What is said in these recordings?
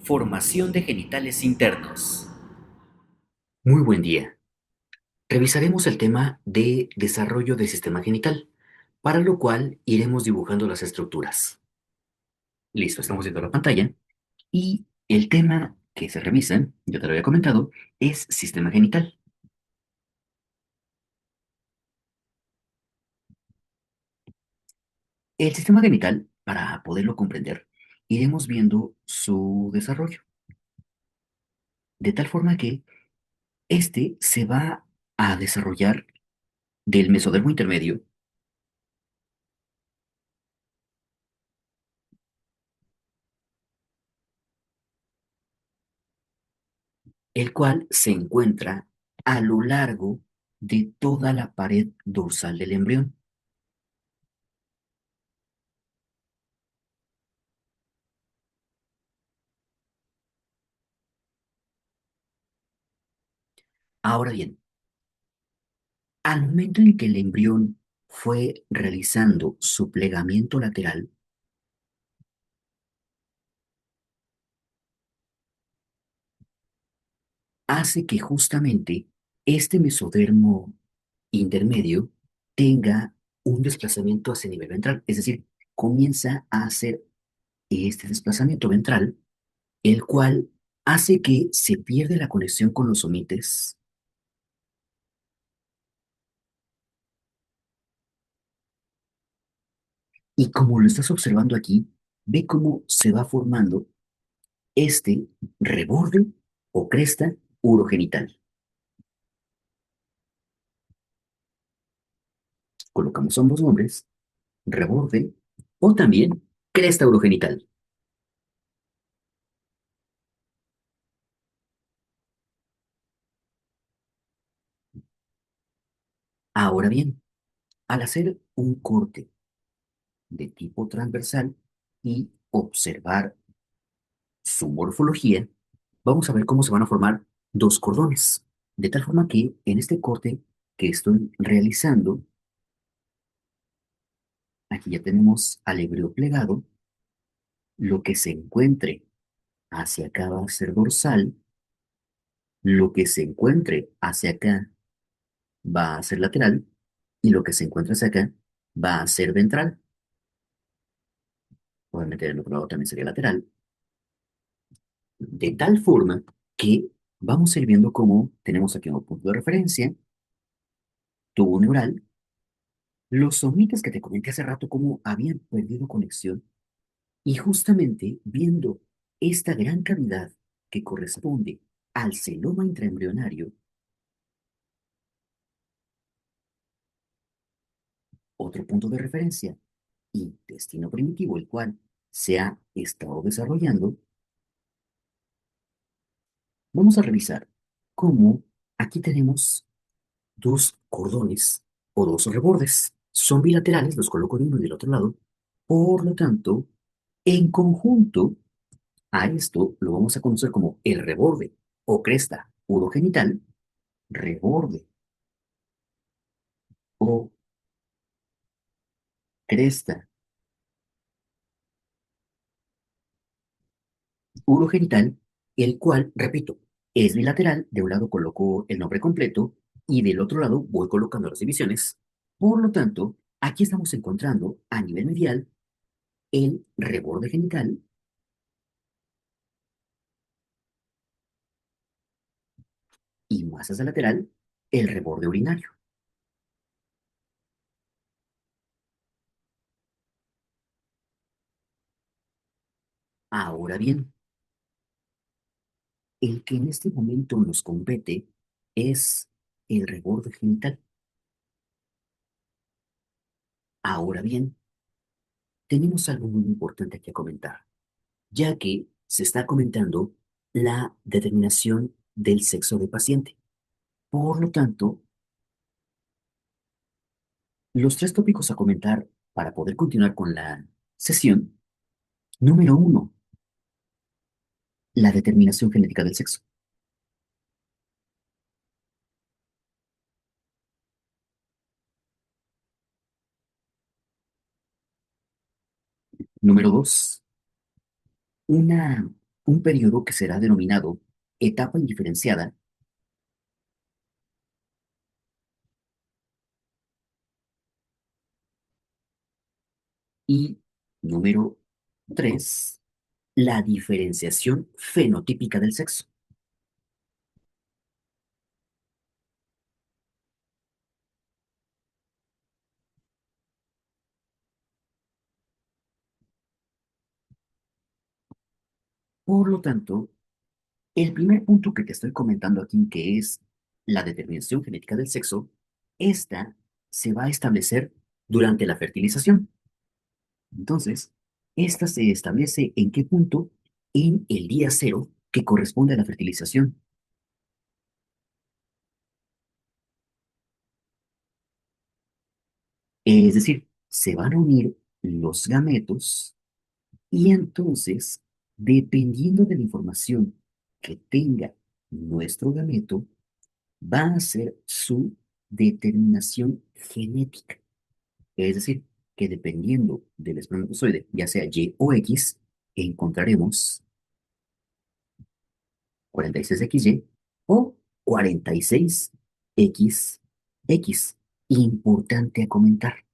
Formación de genitales internos. Muy buen día. Revisaremos el tema de desarrollo del sistema genital, para lo cual iremos dibujando las estructuras. Listo, estamos viendo la pantalla y el tema que se revisa, yo te lo había comentado, es sistema genital. El sistema genital, para poderlo comprender, iremos viendo su desarrollo, de tal forma que este se va a desarrollar del mesodermo intermedio, el cual se encuentra a lo largo de toda la pared dorsal del embrión. Ahora bien, al momento en que el embrión fue realizando su plegamiento lateral, hace que justamente este mesodermo intermedio tenga un desplazamiento hacia el nivel ventral, es decir, comienza a hacer este desplazamiento ventral, el cual hace que se pierda la conexión con los somites. Y como lo estás observando aquí, ve cómo se va formando este reborde o cresta urogenital. Colocamos ambos nombres, reborde o también cresta urogenital. Ahora bien, al hacer un corte de tipo transversal y observar su morfología, vamos a ver cómo se van a formar dos cordones. De tal forma que en este corte que estoy realizando, aquí ya tenemos al hebreo plegado, lo que se encuentre hacia acá va a ser dorsal, lo que se encuentre hacia acá va a ser lateral y lo que se encuentre hacia acá va a ser ventral. Obviamente del otro lado también sería lateral, de tal forma que vamos a ir viendo cómo tenemos aquí un punto de referencia, tubo neural, los somites que te comenté hace rato cómo habían perdido conexión y justamente viendo esta gran cavidad que corresponde al celoma intraembrionario, otro punto de referencia, intestino primitivo, el cual se ha estado desarrollando, vamos a revisar cómo aquí tenemos dos cordones o dos rebordes. Son bilaterales, los coloco de uno y del otro lado. Por lo tanto, en conjunto a esto lo vamos a conocer como el reborde o cresta urogenital, reborde o cresta urogenital, el cual, repito, es bilateral. De un lado coloco el nombre completo y del otro lado voy colocando las divisiones. Por lo tanto, aquí estamos encontrando a nivel medial el reborde genital y más hacia lateral el reborde urinario. Ahora bien, el que en este momento nos compete es el reborde genital. Ahora bien, tenemos algo muy importante que comentar, ya que se está comentando la determinación del sexo del paciente. Por lo tanto, los tres tópicos a comentar para poder continuar con la sesión. Número uno, la determinación genética del sexo. Número dos, una un periodo que será denominado etapa indiferenciada y número 3, la diferenciación fenotípica del sexo. Por lo tanto, el primer punto que te estoy comentando aquí, que es la determinación genética del sexo, esta se va a establecer durante la fertilización. Entonces, esta se establece en qué punto, en el día cero que corresponde a la fertilización. Es decir, se van a unir los gametos y entonces, dependiendo de la información que tenga nuestro gameto, va a ser su determinación genética. Es decir, que dependiendo del espermatozoide, ya sea Y o X, encontraremos 46XY o 46XX. Importante a comentar.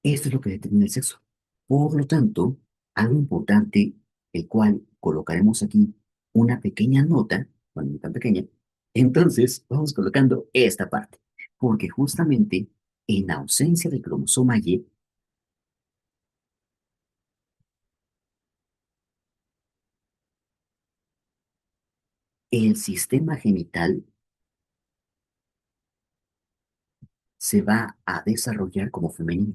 Esto es lo que determina el sexo. Por lo tanto, algo importante, el cual colocaremos aquí una pequeña nota, bueno, no tan pequeña, entonces vamos colocando esta parte, porque justamente en ausencia del cromosoma Y, el sistema genital se va a desarrollar como femenino.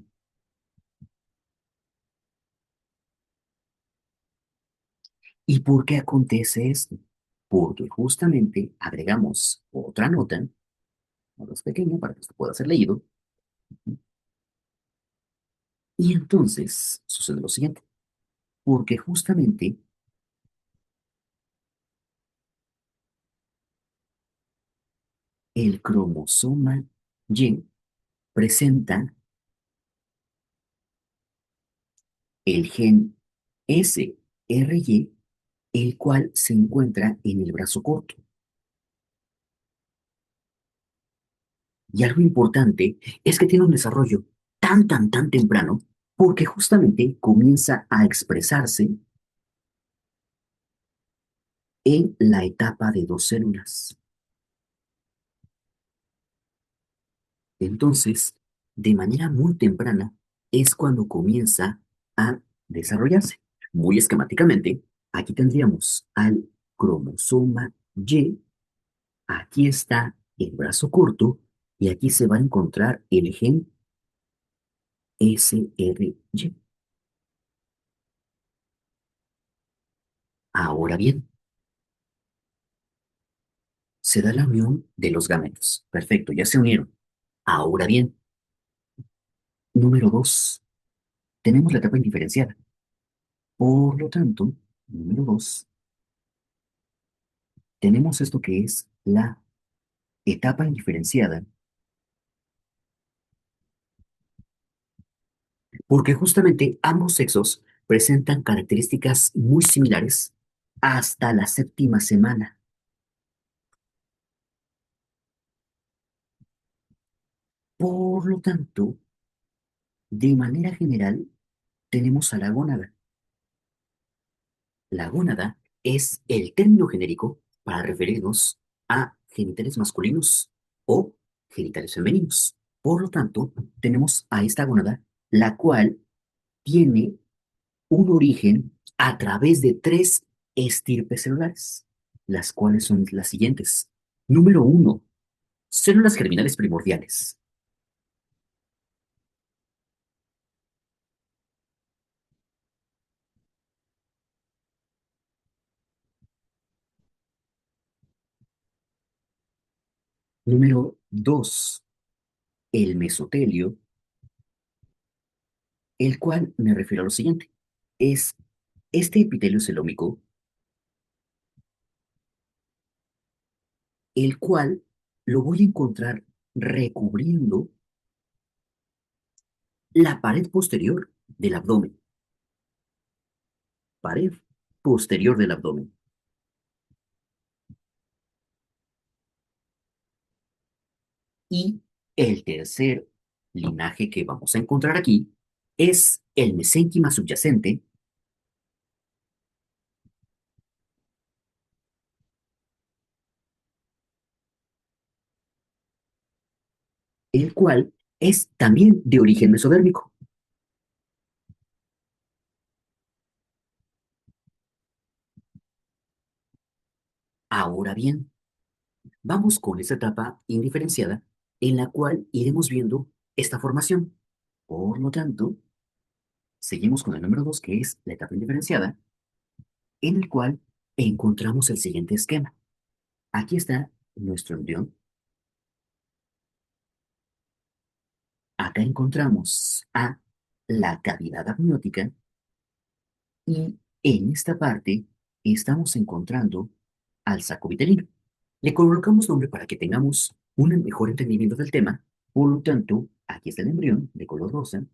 ¿Y por qué acontece esto? Porque justamente agregamos otra nota, más pequeña para que esto pueda ser leído, y entonces sucede lo siguiente, porque justamente el cromosoma Y presenta el gen SRY, el cual se encuentra en el brazo corto. Y algo importante es que tiene un desarrollo tan temprano, porque justamente comienza a expresarse en la etapa de dos células. Entonces, de manera muy temprana, es cuando comienza a desarrollarse. Muy esquemáticamente, aquí tendríamos al cromosoma Y, aquí está el brazo corto y aquí se va a encontrar el gen SRY. Ahora bien, se da la unión de los gametos. Perfecto, ya se unieron. Ahora bien, número 2, tenemos la etapa indiferenciada. Por lo tanto, número 2, tenemos esto que es la etapa indiferenciada, porque justamente ambos sexos presentan características muy similares hasta la séptima semana. Por lo tanto, de manera general, tenemos a la gónada. La gónada es el término genérico para referirnos a genitales masculinos o genitales femeninos. Por lo tanto, tenemos a esta gónada, la cual tiene un origen a través de tres estirpes celulares, las cuales son las siguientes. Número uno, células germinales primordiales. Número dos, el mesotelio, el cual me refiero a lo siguiente. Es este epitelio celómico, el cual lo voy a encontrar recubriendo la pared posterior del abdomen. pared posterior del abdomen. Y el tercer linaje que vamos a encontrar aquí es el mesénquima subyacente, el cual es también de origen mesodérmico. Ahora bien, vamos con esta etapa indiferenciada en la cual iremos viendo esta formación. Por lo tanto, seguimos con el número 2, que es la etapa indiferenciada, en el cual encontramos el siguiente esquema. Aquí está nuestro embrión. Acá encontramos a la cavidad amniótica y en esta parte estamos encontrando al saco vitelino. Le colocamos nombre para que tengamos un mejor entendimiento del tema. Por lo tanto, aquí está el embrión de color rosa.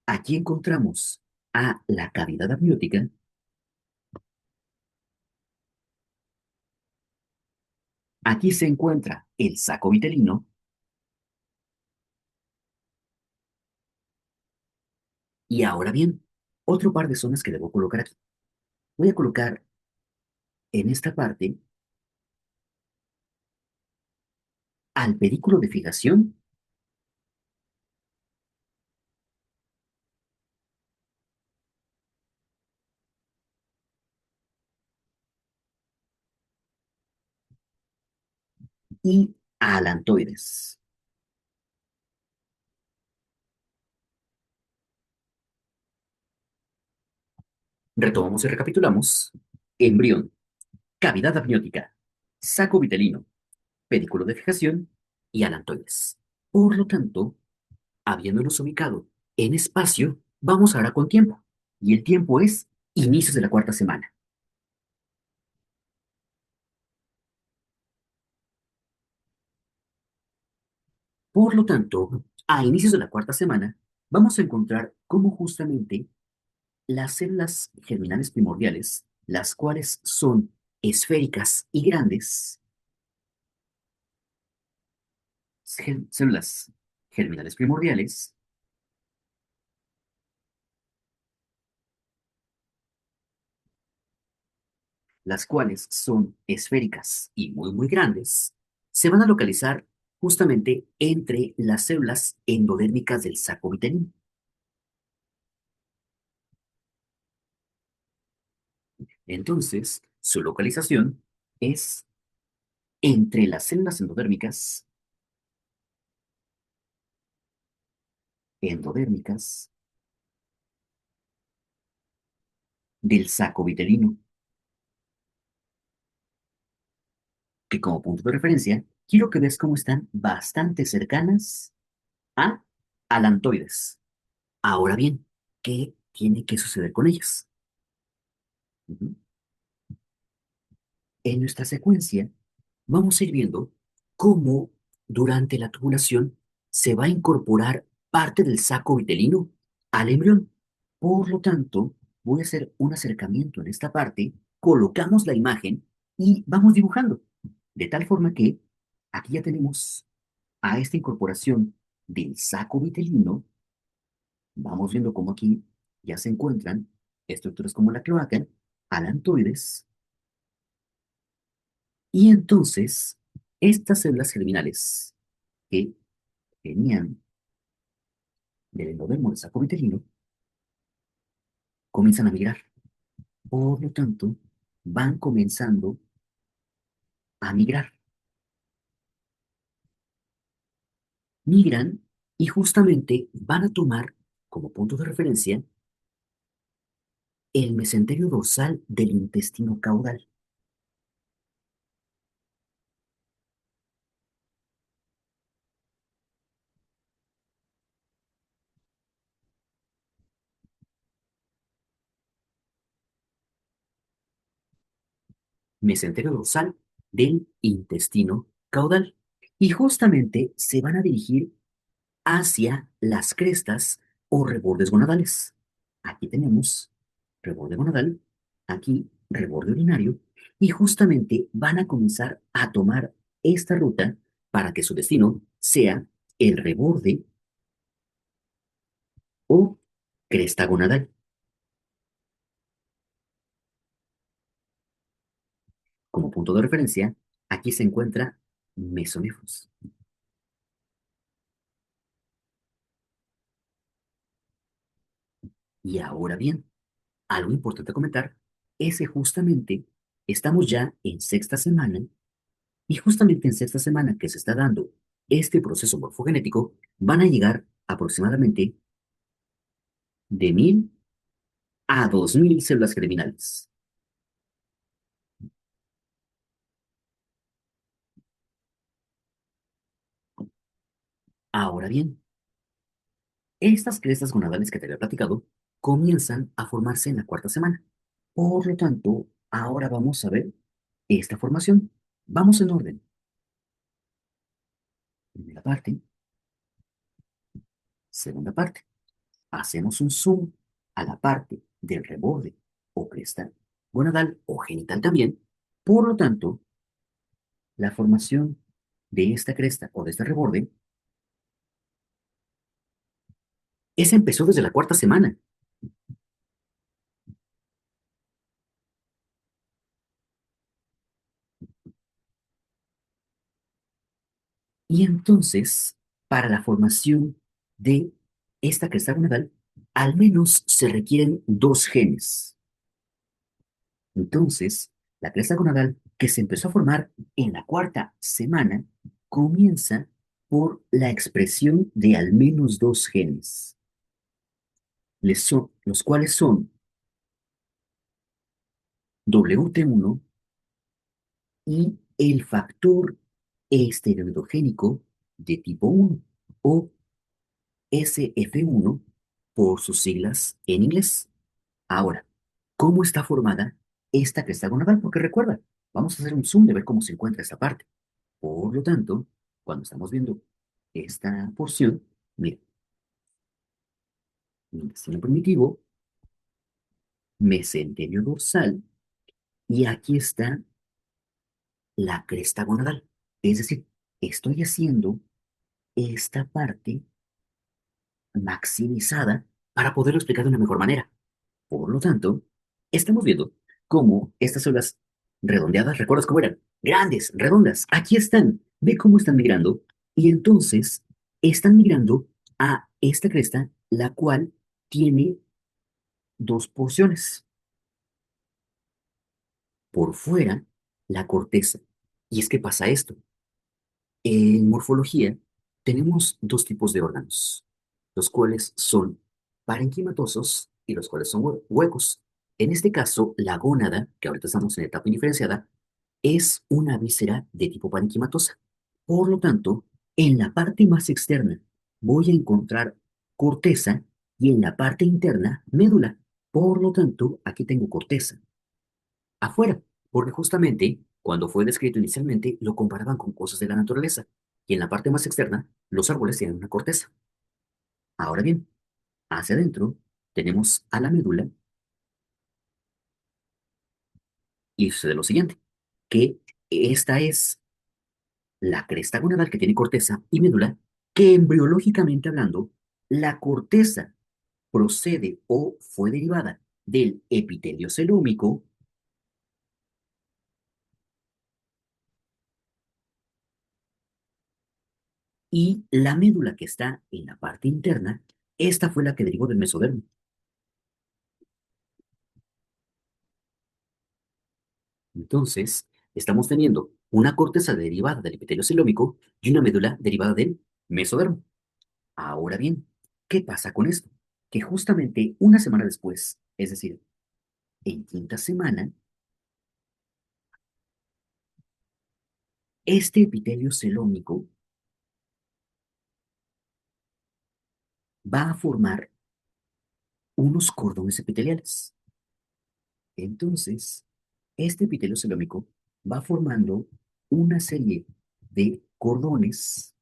Aquí encontramos a la cavidad amniótica. Aquí se encuentra el saco vitelino. Y ahora bien, otro par de zonas que debo colocar aquí. Voy a colocar en esta parte al pedículo de fijación y alantoides. Retomamos y recapitulamos. Embrión, cavidad amniótica, saco vitelino, pedículo de fijación y alantoides. Por lo tanto, habiéndonos ubicado en espacio, vamos ahora con tiempo. Y el tiempo es inicios de la cuarta semana. Por lo tanto, a inicios de la cuarta semana, vamos a encontrar cómo justamente las células germinales primordiales, las cuales son esféricas y grandes, células germinales primordiales, las cuales son esféricas y muy grandes, se van a localizar justamente entre las células endodérmicas del saco vitelino. Entonces, su localización es entre las células endodérmicas del saco vitelino, que como punto de referencia, quiero que veas cómo están bastante cercanas a alantoides. Ahora bien, ¿qué tiene que suceder con ellas? Ujú. En nuestra secuencia, vamos a ir viendo cómo durante la tubulación se va a incorporar parte del saco vitelino al embrión. Por lo tanto, voy a hacer un acercamiento en esta parte, colocamos la imagen y vamos dibujando. De tal forma que aquí ya tenemos a esta incorporación del saco vitelino. Vamos viendo cómo aquí ya se encuentran estructuras como la cloaca, alantoides, y entonces estas células germinales que venían del endodermo del saco vitelino comienzan a migrar. Por lo tanto, van comenzando a migrar. Migran y justamente van a tomar como punto de referencia el mesenterio dorsal del intestino caudal. Mesenterio dorsal del intestino caudal. Y justamente se van a dirigir hacia las crestas o rebordes gonadales. Aquí tenemos reborde gonadal, aquí reborde urinario, y justamente van a comenzar a tomar esta ruta para que su destino sea el reborde o cresta gonadal. Como punto de referencia, aquí se encuentra mesonefros. Y ahora bien, algo importante a comentar es que justamente estamos ya en sexta semana y justamente en sexta semana que se está dando este proceso morfogenético, van a llegar aproximadamente de 1000 a 2000 células germinales. Ahora bien, estas crestas gonadales que te había platicado comienzan a formarse en la cuarta semana. Por lo tanto, ahora vamos a ver esta formación. Vamos en orden. Primera parte, segunda parte. Hacemos un zoom a la parte del reborde o cresta gonadal o genital también. Por lo tanto, la formación de esta cresta o de este reborde, esa empezó desde la cuarta semana. Y entonces, para la formación de esta cresta gonadal, al menos se requieren dos genes. Entonces, la cresta gonadal que se empezó a formar en la cuarta semana comienza por la expresión de al menos dos genes, los cuales son WT1 y el factor esteroidogénico de tipo 1 o SF1 por sus siglas en inglés. Ahora, ¿cómo está formada esta cresta gonadal? Porque recuerda, vamos a hacer un zoom de ver cómo se encuentra esta parte. Por lo tanto, cuando estamos viendo esta porción, mira, intestino primitivo, mesenterio dorsal, y aquí está la cresta gonadal. Es decir, estoy haciendo esta parte maximizada para poderlo explicar de una mejor manera. Por lo tanto, estamos viendo cómo estas células redondeadas, ¿recuerdas cómo eran? Grandes, redondas, aquí están. Ve cómo están migrando. Y entonces están migrando a esta cresta, la cual tiene dos porciones. Por fuera, la corteza. Y es que pasa esto. En morfología tenemos dos tipos de órganos, los cuales son parenquimatosos y los cuales son huecos. En este caso, la gónada, que ahorita estamos en etapa indiferenciada, es una víscera de tipo parenquimatosa. Por lo tanto, en la parte más externa voy a encontrar corteza y en la parte interna médula. Por lo tanto, aquí tengo corteza afuera, porque justamente cuando fue descrito inicialmente lo comparaban con cosas de la naturaleza, y en la parte más externa los árboles tienen una corteza. Ahora bien, hacia adentro tenemos a la médula y sucede lo siguiente, que esta es la cresta gonadal que tiene corteza y médula, que embriológicamente hablando, la corteza procede o fue derivada del epitelio celúmico y la médula que está en la parte interna, esta fue la que derivó del mesodermo. Entonces, estamos teniendo una corteza derivada del epitelio celómico y una médula derivada del mesodermo. Ahora bien, ¿qué pasa con esto? Que justamente una semana después, es decir, en quinta semana, este epitelio celómico va a formar unos cordones epiteliales. Entonces, este epitelio celómico va formando una serie de cordones.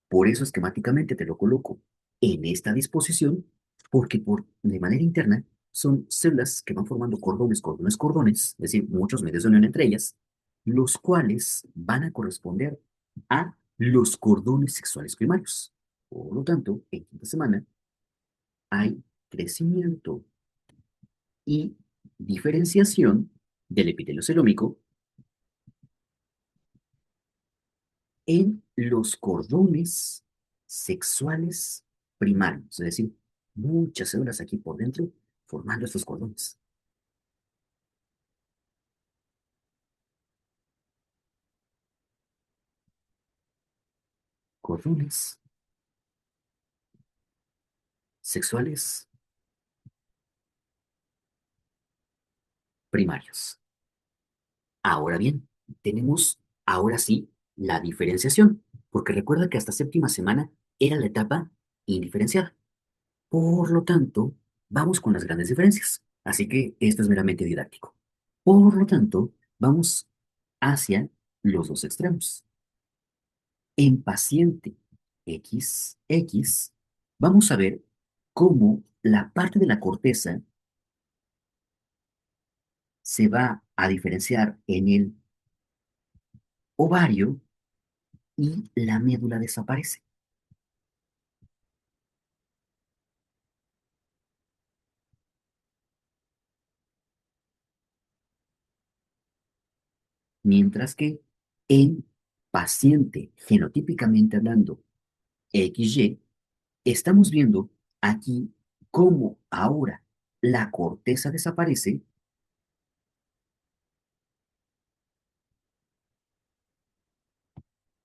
Por eso esquemáticamente te lo coloco en esta disposición, porque de manera interna son células que van formando cordones, cordones, cordones, es decir, muchos medios de unión entre ellas, los cuales van a corresponder a los cordones sexuales primarios. Por lo tanto, en quinta semana hay crecimiento y diferenciación del epitelio celómico en los cordones sexuales primarios, es decir, muchas células aquí por dentro formando estos cordones. Cordones sexuales primarios. Ahora bien, tenemos ahora sí la diferenciación, porque recuerda que hasta séptima semana era la etapa indiferenciada. Por lo tanto, vamos con las grandes diferencias. Así que esto es meramente didáctico. Por lo tanto, vamos hacia los dos extremos. En paciente XX, vamos a ver cómo la parte de la corteza se va a diferenciar en el ovario y la médula desaparece. Mientras que en paciente genotípicamente hablando XY, estamos viendo aquí cómo ahora la corteza desaparece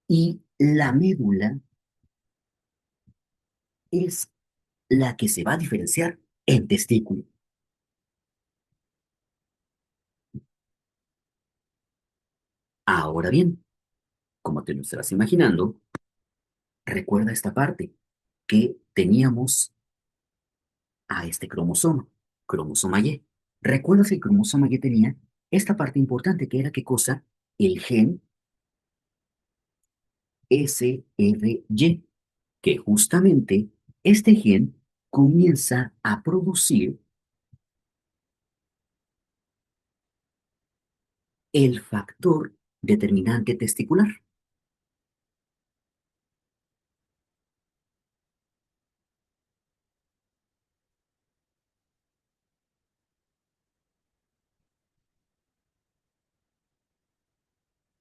y la médula es la que se va a diferenciar en testículo. Ahora bien, como te lo estarás imaginando, recuerda esta parte que teníamos a este cromosoma Y. ¿Recuerdas que el cromosoma Y tenía esta parte importante que era qué cosa? El gen SRY, que justamente este gen comienza a producir el factor determinante testicular.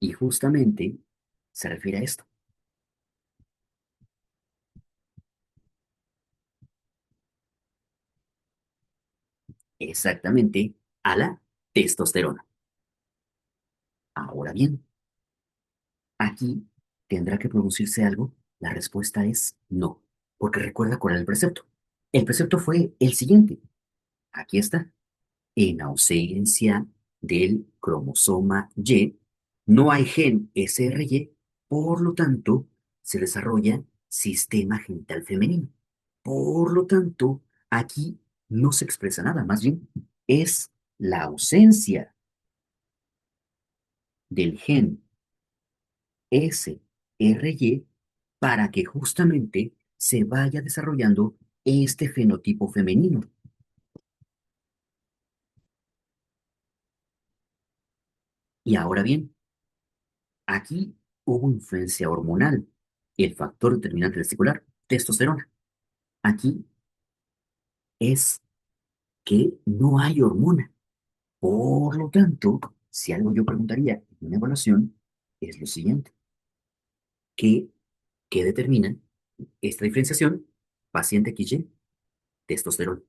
Y justamente se refiere a esto, exactamente a la testosterona. Ahora bien, aquí tendrá que producirse algo. La respuesta es no, porque recuerda cuál era el precepto. El precepto fue el siguiente. Aquí está. En ausencia del cromosoma Y, no hay gen SRY, por lo tanto, se desarrolla sistema genital femenino. Por lo tanto, aquí no se expresa nada, más bien es la ausencia del gen SRY para que justamente se vaya desarrollando este fenotipo femenino. Y ahora bien, aquí hubo influencia hormonal, el factor determinante testicular, testosterona. Aquí es que no hay hormona. Por lo tanto, si algo yo preguntaría en una evaluación, es lo siguiente. ¿Qué, qué determina esta diferenciación? Paciente XY, testosterona.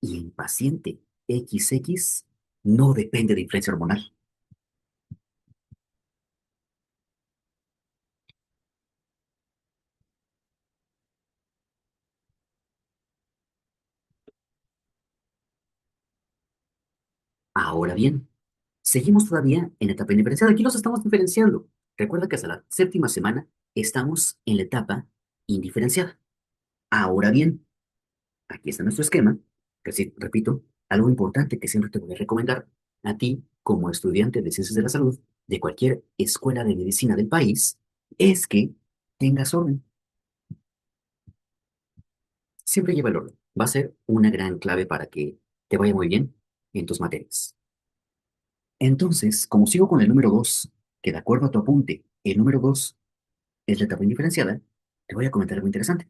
Y en paciente XX no depende de influencia hormonal. Ahora bien, seguimos todavía en la etapa indiferenciada. Aquí los estamos diferenciando. Recuerda que hasta la séptima semana estamos en la etapa indiferenciada. Ahora bien, aquí está nuestro esquema. Que sí, repito, algo importante que siempre te voy a recomendar a ti como estudiante de ciencias de la salud de cualquier escuela de medicina del país es que tengas orden. Siempre lleva el orden. Va a ser una gran clave para que te vaya muy bien en tus materias. Entonces, como sigo con el número 2, que de acuerdo a tu apunte, el número 2 es la etapa indiferenciada, te voy a comentar algo interesante,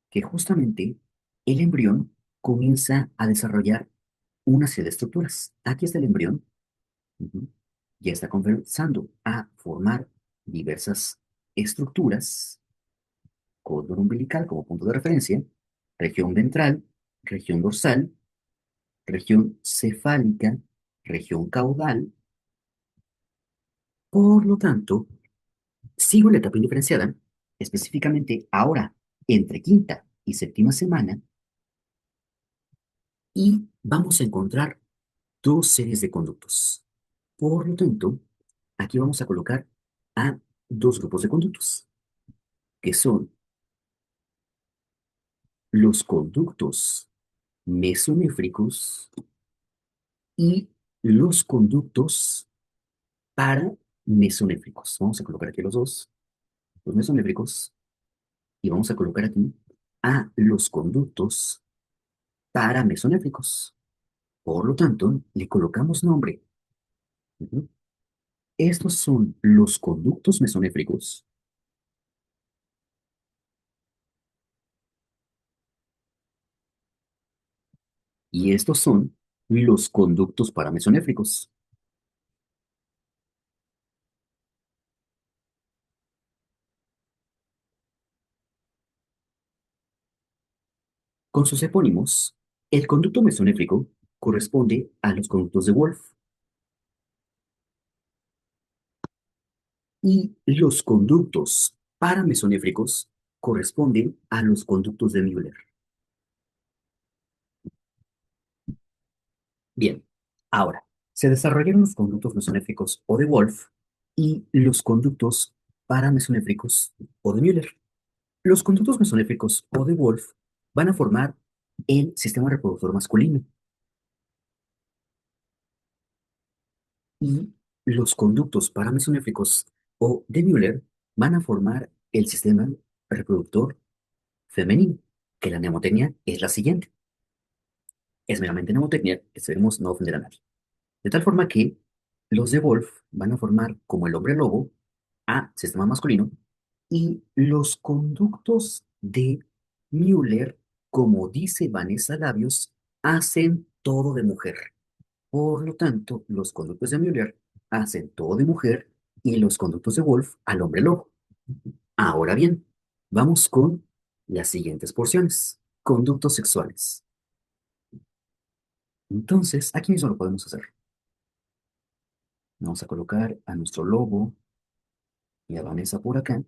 que justamente el embrión comienza a desarrollar una serie de estructuras. Aquí está el embrión, ujú, ya está comenzando a formar diversas estructuras, cordón umbilical como punto de referencia, región ventral, región dorsal, región cefálica, región caudal. Por lo tanto, sigo la etapa indiferenciada, específicamente ahora entre quinta y séptima semana, y vamos a encontrar dos series de conductos. Por lo tanto, aquí vamos a colocar a dos grupos de conductos, que son los conductos mesonéfricos y los conductos paramesonéfricos. Vamos a colocar aquí los dos, los mesonéfricos, y vamos a colocar aquí a los conductos paramesonéfricos. Por lo tanto, le colocamos nombre. Ujú. Estos son los conductos mesonéfricos y estos son los conductos paramesonéfricos. Con sus epónimos, el conducto mesonéfrico corresponde a los conductos de Wolff y los conductos paramesonéfricos corresponden a los conductos de Müller. Bien, ahora, se desarrollaron los conductos mesonéfricos o de Wolff y los conductos paramesonéfricos o de Müller. Los conductos mesonéfricos o de Wolff van a formar el sistema reproductor masculino y los conductos paramesonéfricos o de Müller van a formar el sistema reproductor femenino, que la mnemotecnia es la siguiente. Es meramente mnemotecnia, esperemos no ofender a nadie. De tal forma que los de Wolf van a formar como el hombre lobo a sistema masculino y los conductos de Müller, como dice Vanessa Labios, hacen todo de mujer. Por lo tanto, los conductos de Müller hacen todo de mujer y los conductos de Wolf al hombre lobo. Ahora bien, vamos con las siguientes porciones. Conductos sexuales. Entonces, aquí mismo lo podemos hacer. Vamos a colocar a nuestro lobo y a Vanessa por acá.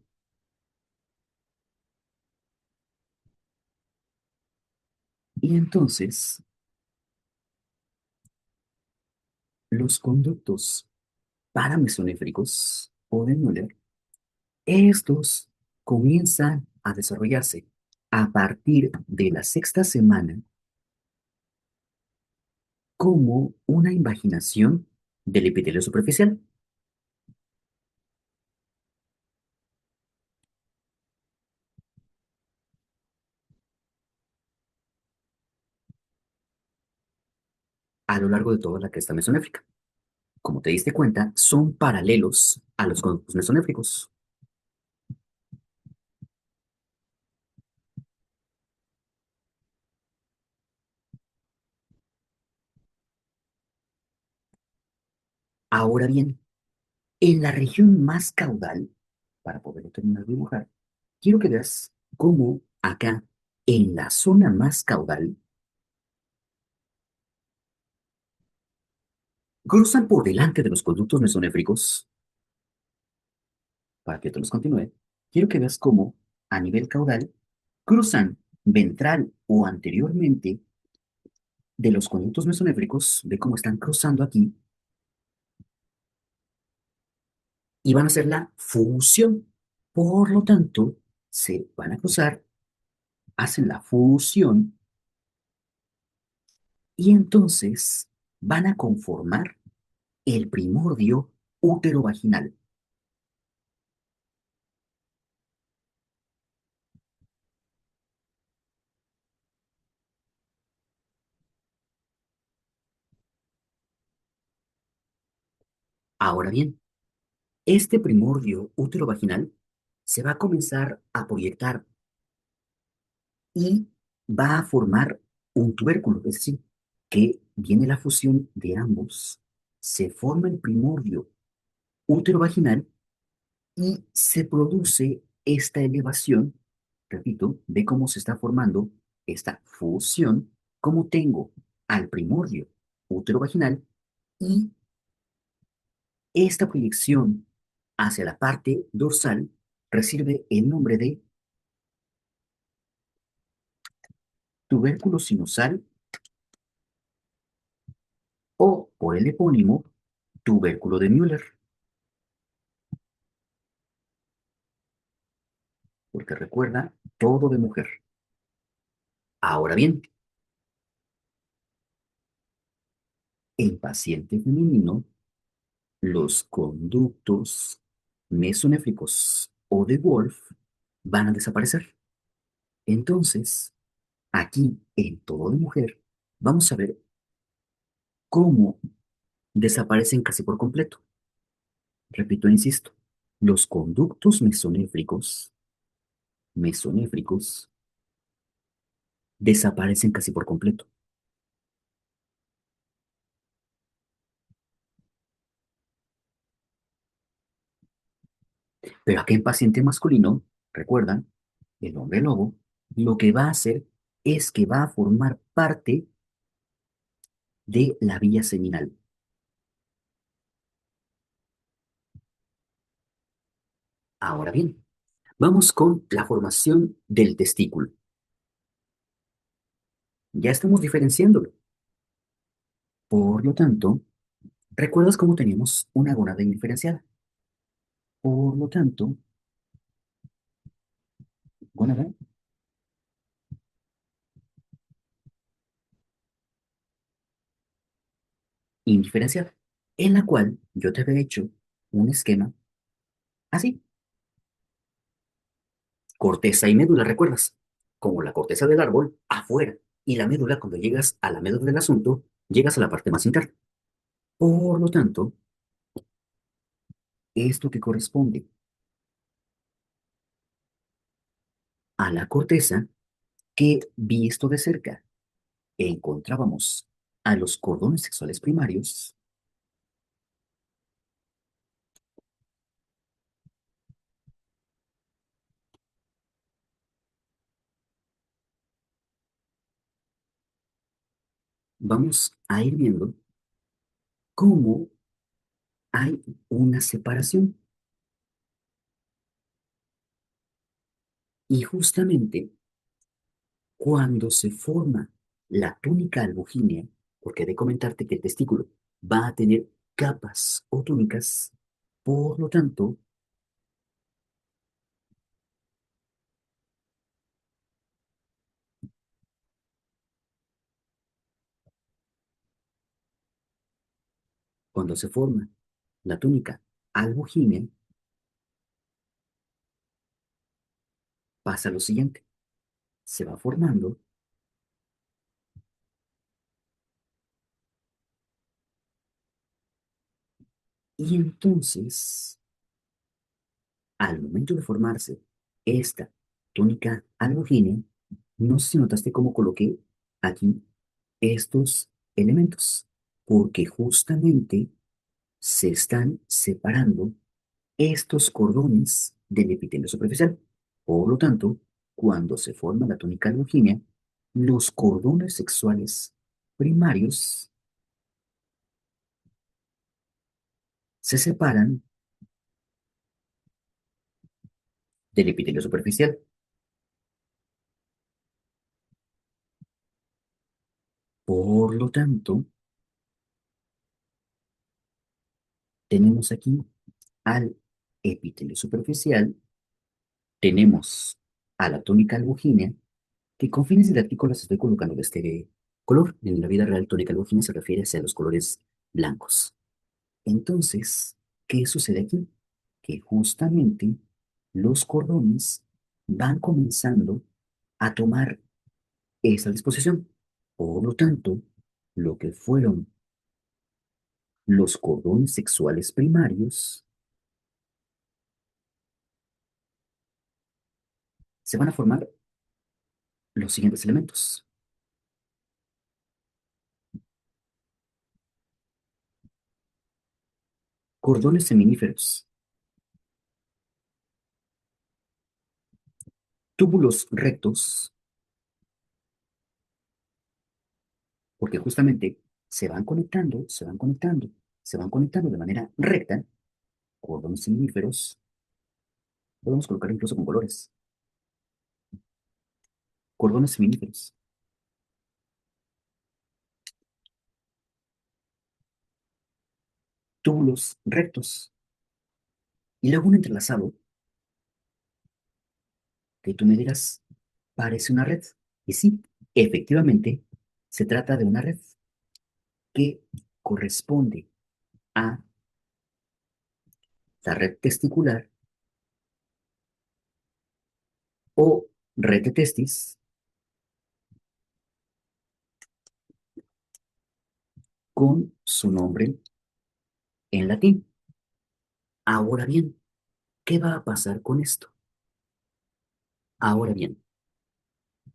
Y entonces, los conductos paramesonéfricos o de Müller, estos comienzan a desarrollarse a partir de la sexta semana como una invaginación del epitelio superficial. A lo largo de toda la cresta mesonéfrica. Como te diste cuenta, son paralelos a los conductos mesonéfricos. Ahora bien, en la región más caudal, para poderlo terminar de dibujar, quiero que veas cómo acá, en la zona más caudal, cruzan por delante de los conductos mesonéfricos, para que te los continúe, quiero que veas cómo, a nivel caudal, cruzan ventral o anteriormente de los conductos mesonéfricos, ve cómo están cruzando aquí, y van a hacer la fusión. Por lo tanto, se van a cruzar, hacen la fusión y entonces van a conformar el primordio útero-vaginal. Ahora bien, este primordio útero-vaginal se va a comenzar a proyectar y va a formar un tubérculo, es decir, que viene la fusión de ambos, se forma el primordio útero-vaginal y se produce esta elevación, repito, de cómo se está formando esta fusión, como tengo al primordio útero-vaginal y esta proyección hacia la parte dorsal recibe el nombre de tubérculo sinusal o por el epónimo tubérculo de Müller, porque recuerda todo de mujer. Ahora bien, en paciente femenino, los conductos mesonéfricos o de Wolf van a desaparecer. Entonces, aquí en todo de mujer, vamos a ver cómo desaparecen casi por completo. Repito, insisto, los conductos mesonéfricos desaparecen casi por completo. Pero aquí en paciente masculino, recuerdan, el hombre lobo, lo que va a hacer es que va a formar parte de la vía seminal. Ahora bien, vamos con la formación del testículo. Ya estamos diferenciándolo. Por lo tanto, ¿recuerdas cómo teníamos una gónada indiferenciada? Por lo tanto, gónada indiferenciada, en la cual yo te había hecho un esquema así, corteza y médula, ¿recuerdas? Como la corteza del árbol afuera y la médula, cuando llegas a la médula del asunto, llegas a la parte más interna. Por lo tanto, esto que corresponde a la corteza, que visto de cerca encontrábamos a los cordones sexuales primarios, vamos a ir viendo cómo hay una separación. Y justamente cuando se forma la túnica albuginea, porque he de comentarte que el testículo va a tener capas o túnicas, por lo tanto, cuando se forma la túnica albuginea, pasa lo siguiente, se va formando y entonces, al momento de formarse esta túnica albuginea, no sé si notaste cómo coloqué aquí estos elementos, porque justamente se están separando estos cordones del epitelio superficial. Por lo tanto, cuando se forma la túnica albuginea, los cordones sexuales primarios se separan del epitelio superficial. Por lo tanto, tenemos aquí al epitelio superficial, tenemos a la túnica albuginea, que con fines didácticos las estoy colocando de este color. En la vida real, túnica albuginea se refiere a los colores blancos. Entonces, ¿qué sucede aquí? Que justamente los cordones van comenzando a tomar esa disposición. Por lo tanto, lo que fueron Los cordones sexuales primarios se van a formar los siguientes elementos. Cordones seminíferos, túbulos rectos, porque justamente se van conectando, se van conectando, se van conectando de manera recta. Cordones seminíferos, podemos colocar incluso con colores. Cordones seminíferos, túbulos rectos, y luego un entrelazado que tú me dirás, parece una red. Y sí, efectivamente, se trata de una red que corresponde a la red testicular o red de testis con su nombre en latín. Ahora bien, ¿qué va a pasar con esto? Ahora bien,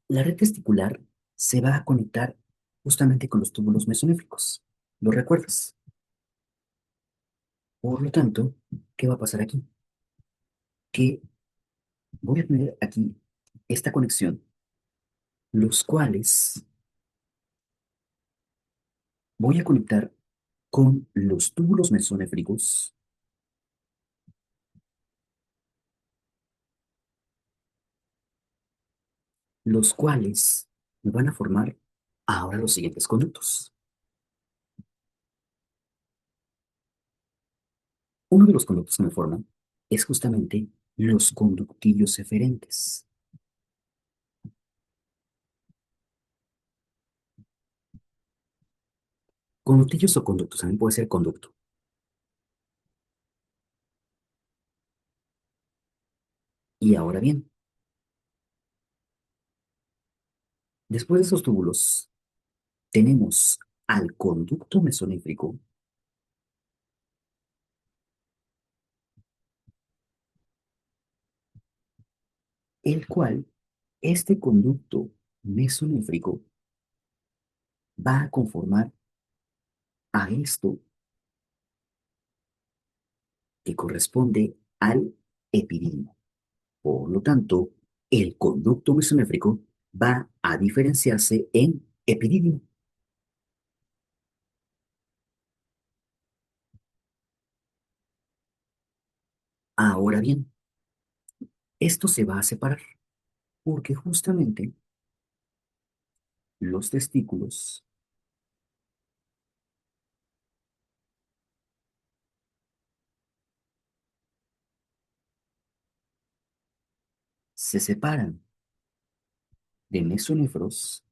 la red testicular se va a conectar justamente con los túbulos mesonéfricos. ¿Lo recuerdas? Por lo tanto, ¿qué va a pasar aquí? Que voy a tener aquí esta conexión, los cuales voy a conectar con los túbulos mesonéfricos, los cuales me van a formar ahora los siguientes conductos. Uno de los conductos que me forman es justamente los conductillos eferentes. Conductillos o conductos, también puede ser conducto. Y ahora bien, después de esos túbulos, tenemos al conducto mesonéfrico, el cual, este conducto mesonéfrico va a conformar a esto que corresponde al epidídimo. Por lo tanto, el conducto mesonéfrico va a diferenciarse en epidídimo. Ahora bien, esto se va a separar porque justamente los testículos se separan de mesonéfros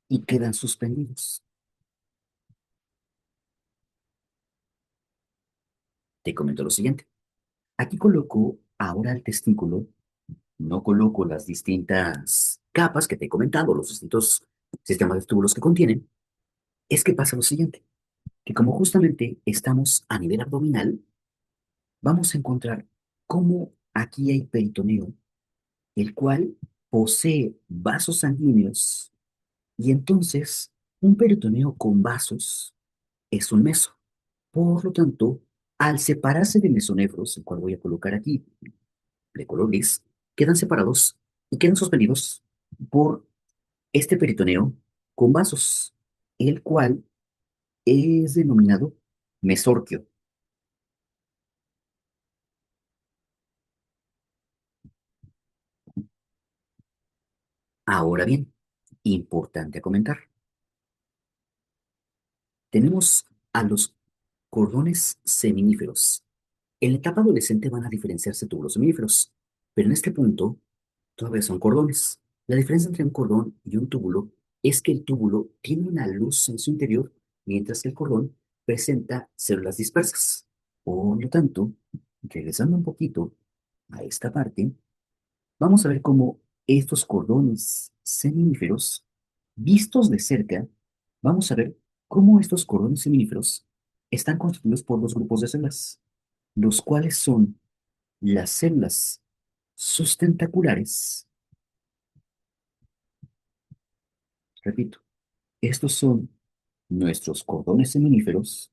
y quedan suspendidos. Te comento lo siguiente. Aquí coloco ahora el testículo, no coloco las distintas capas que te he comentado, los distintos sistemas de túbulos que contienen. Es que pasa lo siguiente, que como justamente estamos a nivel abdominal, vamos a encontrar cómo aquí hay peritoneo, el cual posee vasos sanguíneos, y entonces un peritoneo con vasos es un meso. Por lo tanto, al separarse de mesonefros, el cual voy a colocar aquí de color gris, quedan separados y quedan suspendidos por este peritoneo con vasos, el cual es denominado mesorquio. Ahora bien, importante a comentar, tenemos a los cordones seminíferos. En la etapa adolescente van a diferenciarse túbulos seminíferos, pero en este punto todavía son cordones. La diferencia entre un cordón y un túbulo es que el túbulo tiene una luz en su interior, mientras que el cordón presenta células dispersas. Por lo tanto, regresando un poquito a esta parte, vamos a ver cómo estos cordones seminíferos, vistos de cerca, vamos a ver cómo estos cordones seminíferos están constituidos por dos grupos de células, los cuales son las células sustentaculares. Repito, estos son nuestros cordones seminíferos,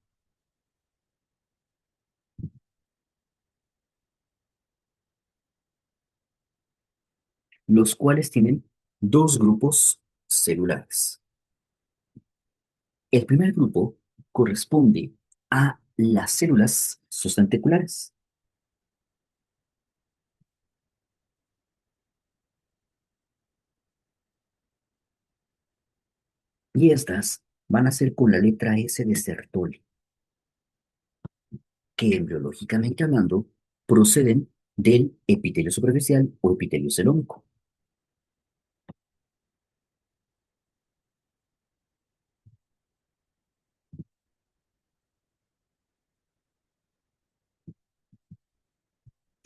los cuales tienen dos grupos celulares. El primer grupo corresponde a las células sustentaculares y estas van a ser con la letra S de Sertoli, que embriológicamente hablando proceden del epitelio superficial o epitelio celómico.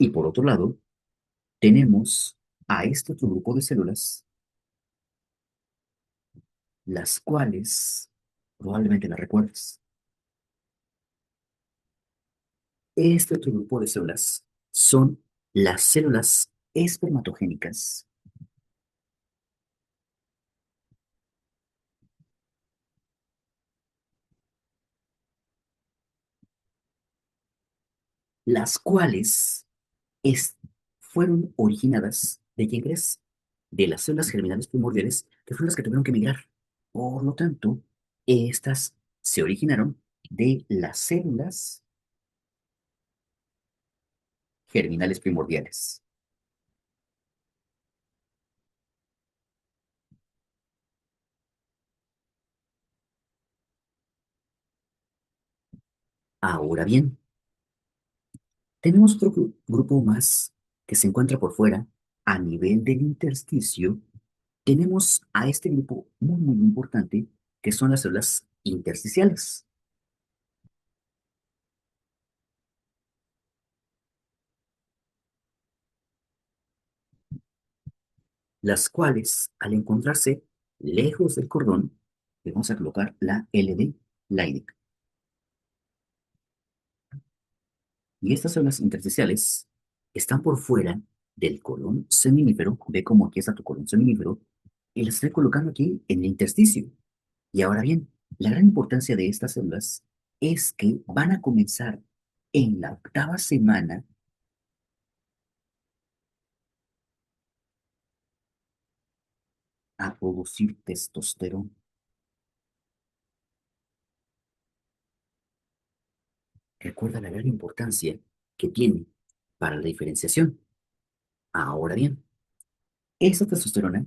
Y por otro lado, tenemos a este otro grupo de células, las cuales probablemente las recuerdes. Este otro grupo de células son las células espermatogénicas, las cuales es- fueron originadas ¿de quién crees? De las células germinales primordiales, que fueron las que tuvieron que migrar. Por lo tanto, estas se originaron de las células germinales primordiales. Ahora bien, tenemos otro grupo más que se encuentra por fuera, a nivel del intersticio. Tenemos a este grupo muy importante, que son las células intersticiales, las cuales, al encontrarse lejos del cordón, le vamos a colocar la LD Leydig. Y estas células intersticiales están por fuera del colon seminífero. Ve cómo aquí está tu colon seminífero. Y las estoy colocando aquí en el intersticio. Y ahora bien, la gran importancia de estas células es que van a comenzar en la octava semana a producir testosterona. Recuerda la gran importancia que tiene para la diferenciación. Ahora bien, esa testosterona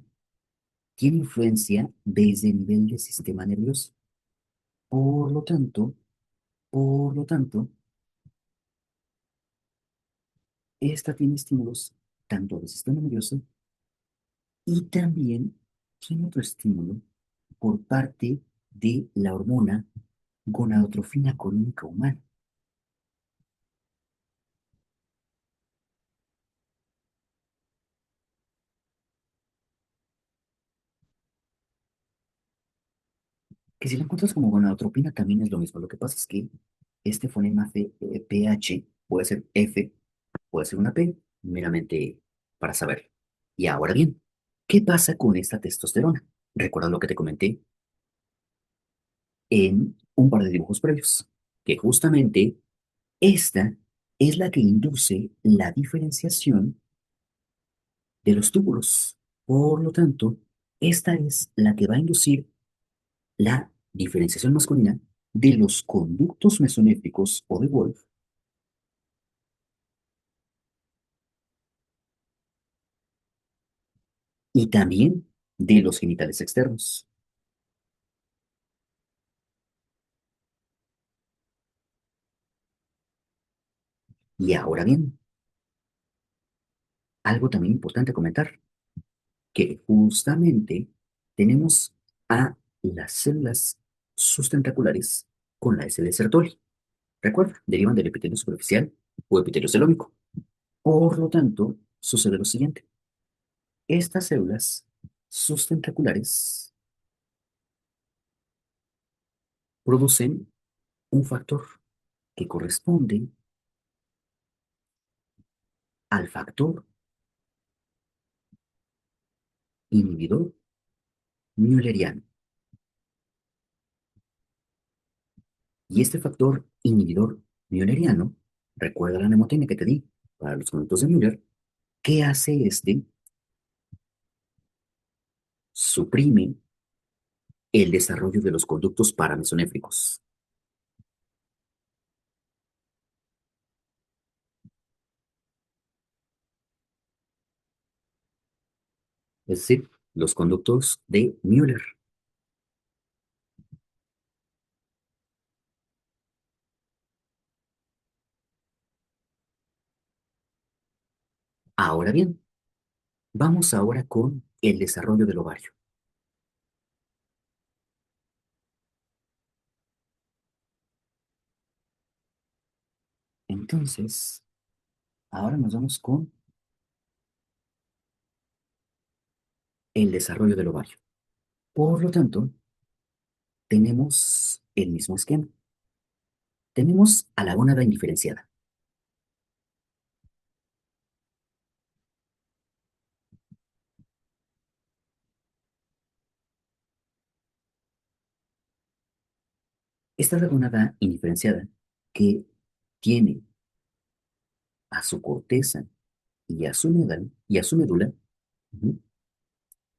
tiene influencia desde el nivel del sistema nervioso. Por lo tanto, por lo tanto, esta tiene estímulos tanto del sistema nervioso y también tiene otro estímulo por parte de la hormona gonadotrofina colónica humana, que si la encuentras como gonadotropina también es lo mismo. Lo que pasa es que este fonema PH puede ser F, puede ser una P, meramente para saber. Y ahora bien, ¿qué pasa con esta testosterona? Recuerda lo que te comenté en un par de dibujos previos, que justamente esta es la que induce la diferenciación de los túbulos. Por lo tanto, esta es la que va a inducir la diferenciación masculina de los conductos mesonéfricos o de Wolff y también de los genitales externos. Y ahora bien, algo también importante comentar, que justamente tenemos a las células sustentaculares con la S de Sertoli. Recuerda, derivan del epitelio superficial o epitelio celómico. Por lo tanto, sucede lo siguiente. Estas células sustentaculares producen un factor que corresponde al factor inhibidor mülleriano. Y este factor inhibidor mülleriano, recuerda la mnemotecnia que te di para los conductos de Müller, ¿qué hace este? Suprime el desarrollo de los conductos paramesonéfricos. Es decir, los conductos de Müller. Ahora bien, vamos ahora con el desarrollo del ovario. Entonces, ahora nos vamos con el desarrollo del ovario. Por lo tanto, tenemos el mismo esquema. Tenemos a la gónada indiferenciada. Esta es la gónada indiferenciada que tiene a su corteza y a su médula. Ujú.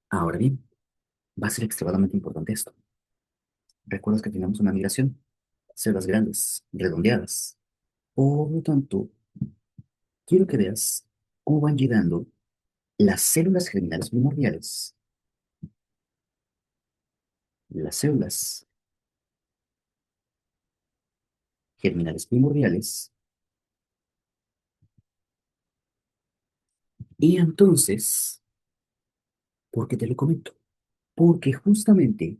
Ahora bien, va a ser extremadamente importante esto. Recuerdas que tenemos una migración, células grandes, redondeadas. Por lo tanto, quiero que veas cómo van llegando las células germinales primordiales, las células germinales primordiales, y entonces, ¿por qué te lo comento? Porque justamente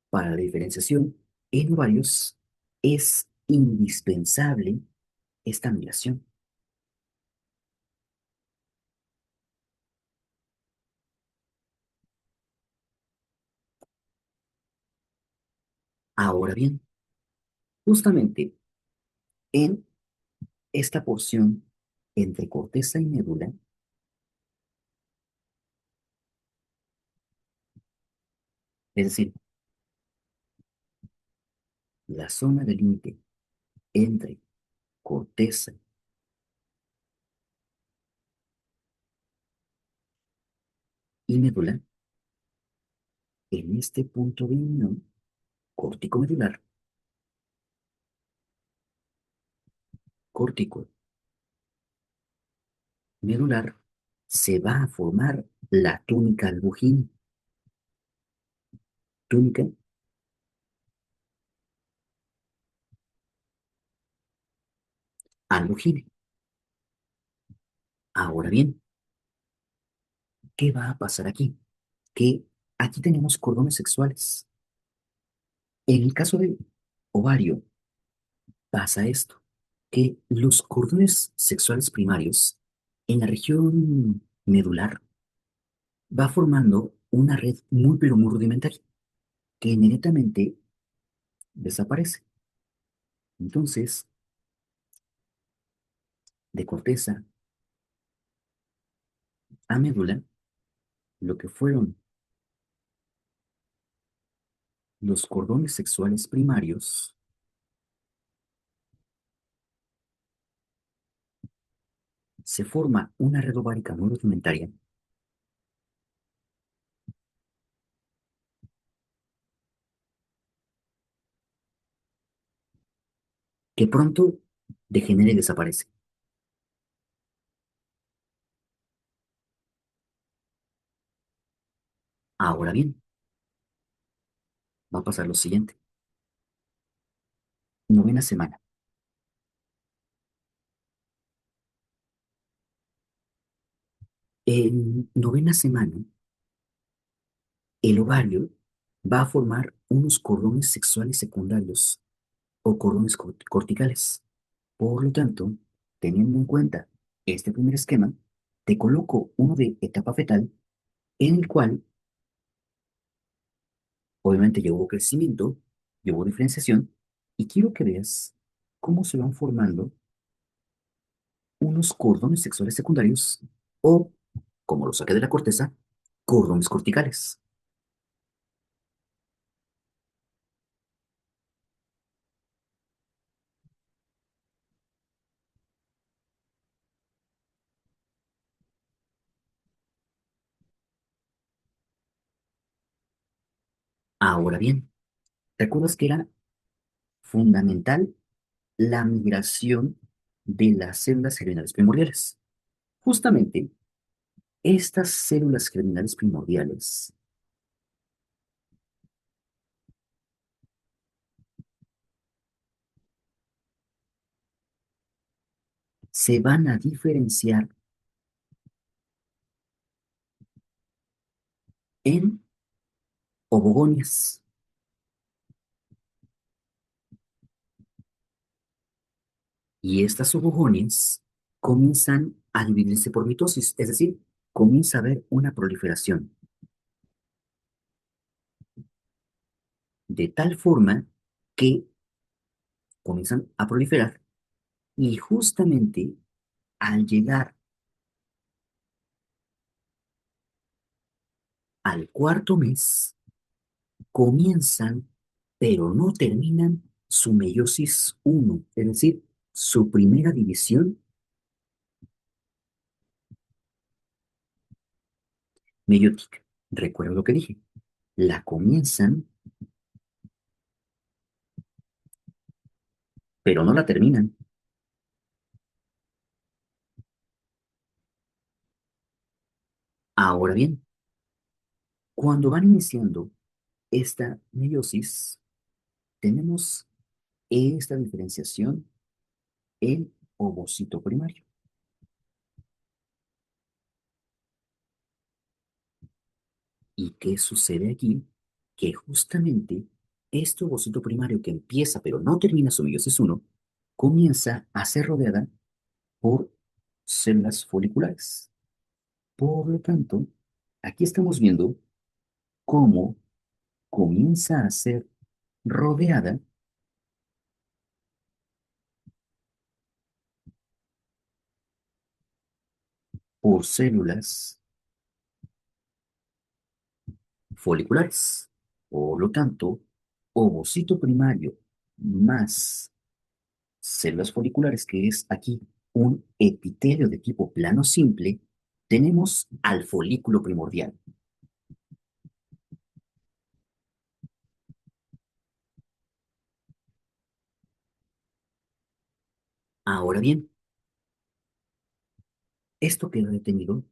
para la diferenciación en ovarios es indispensable esta migración. Ahora bien, justamente en esta porción entre corteza y médula, es decir, la zona de límite entre corteza y médula, en este punto de unión córtico-medular, córtico-medular, se va a formar la túnica albugín, túnica albugín. Ahora bien, ¿qué va a pasar aquí? Que aquí tenemos cordones sexuales. En el caso del ovario pasa esto, que los cordones sexuales primarios en la región medular va formando una red muy pero muy rudimentaria que inmediatamente desaparece. Entonces, de corteza a médula, lo que fueron los cordones sexuales primarios, se forma una red ovárica muy rudimentaria que pronto degenera y desaparece. Ahora bien, va a pasar lo siguiente. Novena semana. En novena semana, el ovario va a formar unos cordones sexuales secundarios o cordones corticales. Por lo tanto, teniendo en cuenta este primer esquema, te coloco uno de etapa fetal en el cual obviamente llevó crecimiento, llevó diferenciación, y quiero que veas cómo se van formando unos cordones sexuales secundarios o, como lo saqué de la corteza, cordones corticales. Ahora bien, ¿recuerdas que era fundamental la migración de las células germinales primordiales? Justamente, estas células germinales primordiales se van a diferenciar en ovogonias. Y estas ovogonias comienzan a dividirse por mitosis, es decir, comienza a haber una proliferación, de tal forma que comienzan a proliferar y justamente al llegar al cuarto mes, comienzan, pero no terminan su meiosis uno, es decir, su primera división meiótica. Recuerdo lo que dije, la comienzan, pero no la terminan. Ahora bien, cuando van iniciando esta meiosis, tenemos esta diferenciación en ovocito primario. ¿Y qué sucede aquí? Que justamente este ovocito primario que empieza pero no termina su meiosis uno comienza a ser rodeada por células foliculares. Por lo tanto, aquí estamos viendo cómo comienza a ser rodeada por células foliculares. Por lo tanto, ovocito primario más células foliculares, que es aquí un epitelio de tipo plano simple, tenemos al folículo primordial, ahora bien, esto queda detenido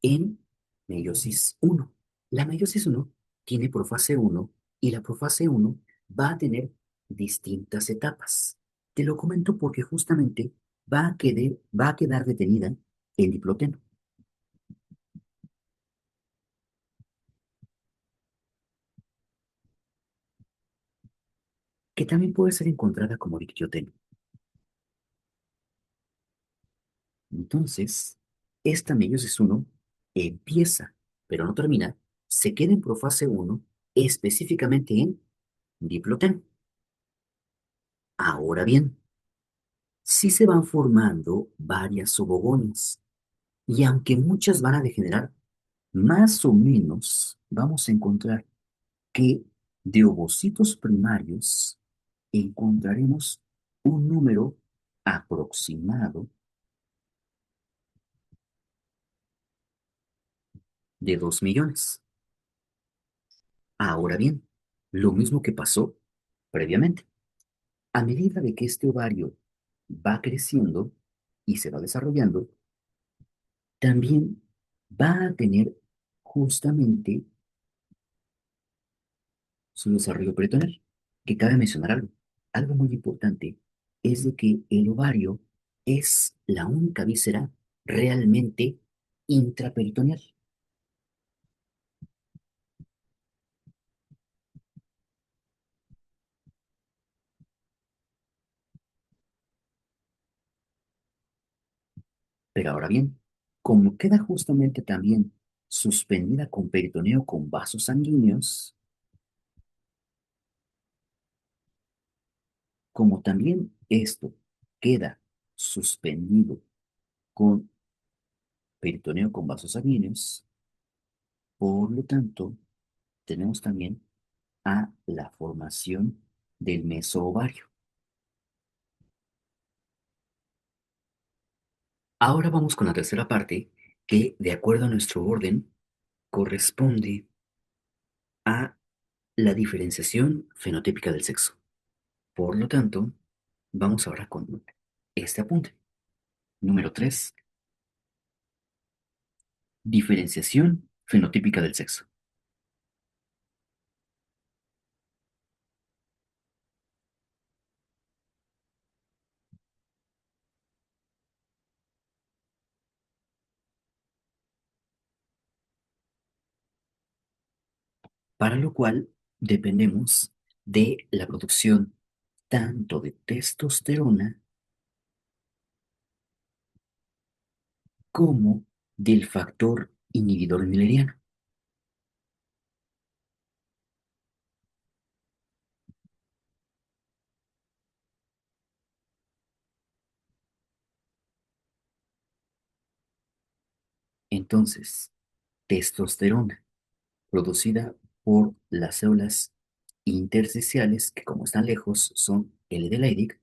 en meiosis uno. La meiosis uno tiene profase uno y la profase uno va a tener distintas etapas. Te lo comento porque justamente va a quedar detenida en diploteno, que también puede ser encontrada como dictioteno. Entonces, esta meiosis uno empieza, pero no termina, se queda en profase uno, específicamente en diploteno. Ahora bien, sí se van formando varias zoogogonias, y aunque muchas van a degenerar, más o menos vamos a encontrar que de ovocitos primarios encontraremos un número aproximado de 2 millones. Ahora bien, lo mismo que pasó previamente. A medida de que este ovario va creciendo y se va desarrollando, también va a tener justamente su desarrollo peritoneal. Que cabe mencionar algo. Algo muy importante es de que el ovario es la única víscera realmente intraperitoneal. Pero ahora bien, como queda justamente también suspendida con peritoneo con vasos sanguíneos, como también esto queda suspendido con peritoneo con vasos sanguíneos, por lo tanto, tenemos también a la formación del mesoovario. Ahora vamos con la tercera parte, que de acuerdo a nuestro orden corresponde a la diferenciación fenotípica del sexo. Por lo tanto, vamos ahora con este apunte. Número 3: diferenciación fenotípica del sexo. Para lo cual dependemos de la producción tanto de testosterona como del factor inhibidor mileriano. Entonces, testosterona producida por las células intersticiales, que como están lejos son L de Leydig,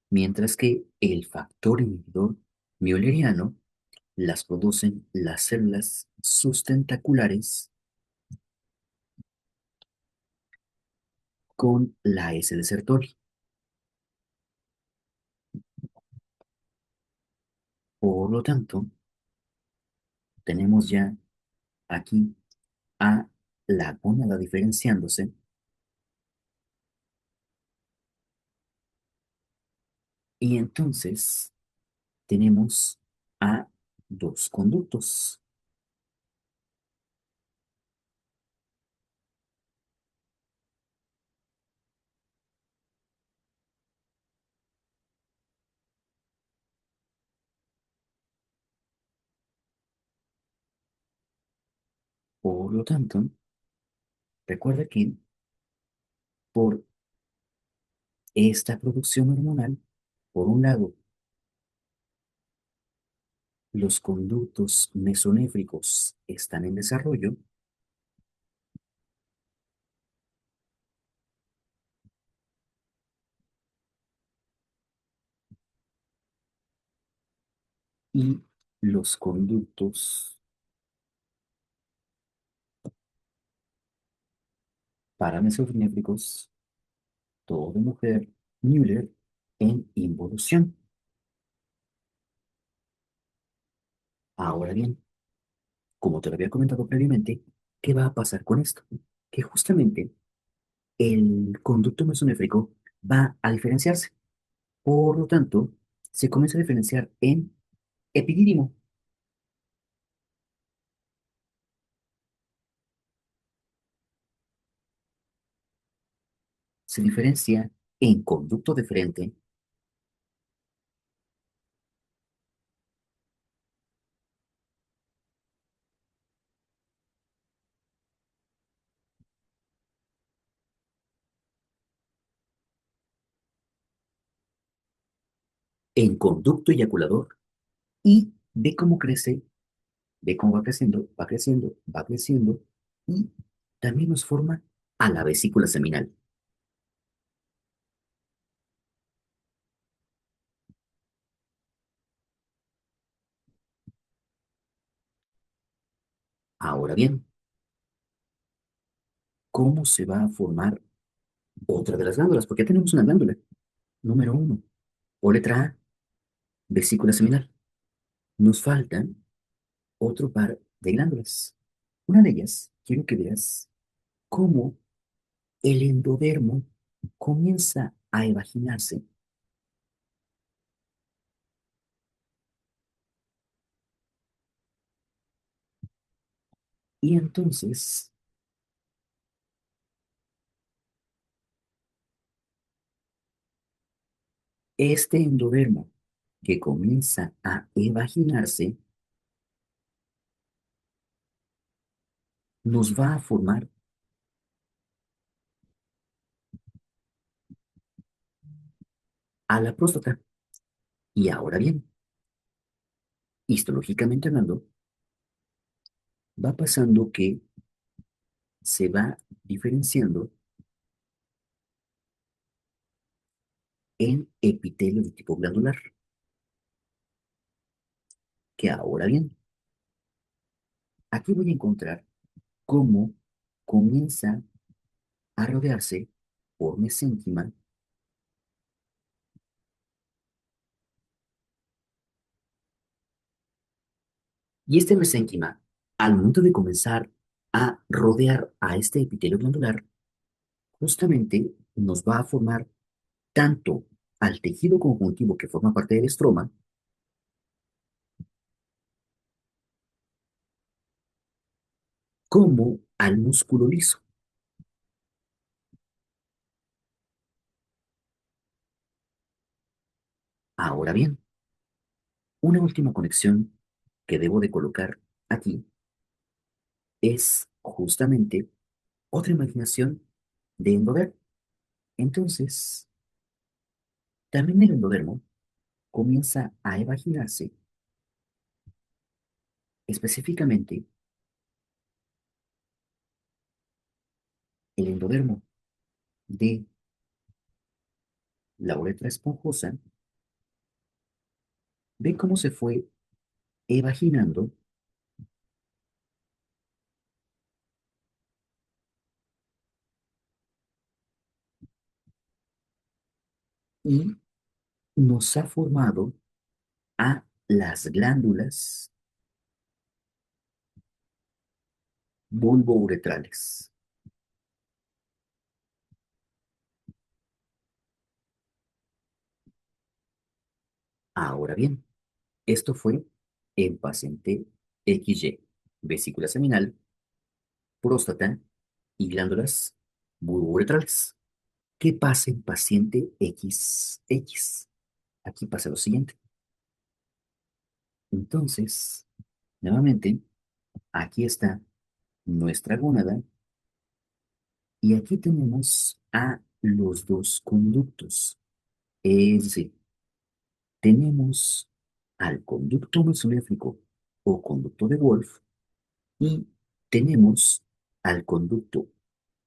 mientras que el factor inhibidor mülleriano las producen las células sustentaculares con la S de Sertoli. Por lo tanto, tenemos ya aquí a la gónada diferenciándose y entonces tenemos a dos conductos. Por lo tanto, recuerda que por esta producción hormonal, por un lado, los conductos mesonéfricos están en desarrollo y los conductos paramesonéfricos, todo de mujer, Müller, en involución. Ahora bien, como te lo había comentado previamente, ¿qué va a pasar con esto? Que justamente el conducto mesonéfrico va a diferenciarse. Por lo tanto, se comienza a diferenciar en epidídimo. Se diferencia en conducto deferente, en conducto eyaculador y ve cómo crece, ve cómo va creciendo, va creciendo, va creciendo y también nos forma a la vesícula seminal. Ahora bien, ¿cómo se va a formar otra de las glándulas? Porque ya tenemos una glándula. Número uno, o letra A, vesícula seminal. Nos faltan otro par de glándulas. Una de ellas, quiero que veas cómo el endodermo comienza a evaginarse y entonces Este endodermo que comienza a evaginarse nos va a formar a la próstata. Y ahora bien, histológicamente hablando, va pasando que se va diferenciando en epitelio de tipo glandular, que ahora bien, aquí voy a encontrar cómo comienza a rodearse por mesénquima, y este mesénquima, al momento de comenzar a rodear a este epitelio glandular, justamente nos va a formar tanto al tejido conjuntivo que forma parte del estroma, como al músculo liso. Ahora bien, una última conexión que debo de colocar aquí es justamente otra imaginación de endodermo. Entonces, también el endodermo comienza a evaginarse específicamente el endodermo de la uretra esponjosa. Ve cómo se fue evaginando y nos ha formado a las glándulas bulbouretrales. Ahora bien, esto fue en paciente XY, vesícula seminal, próstata y glándulas bulbouretrales. ¿Qué pasa en paciente XX? Aquí pasa lo siguiente. Entonces, nuevamente, aquí está nuestra gónada y aquí tenemos a los dos conductos. Es decir, tenemos al conducto mesonéfrico o conducto de Wolf y tenemos al conducto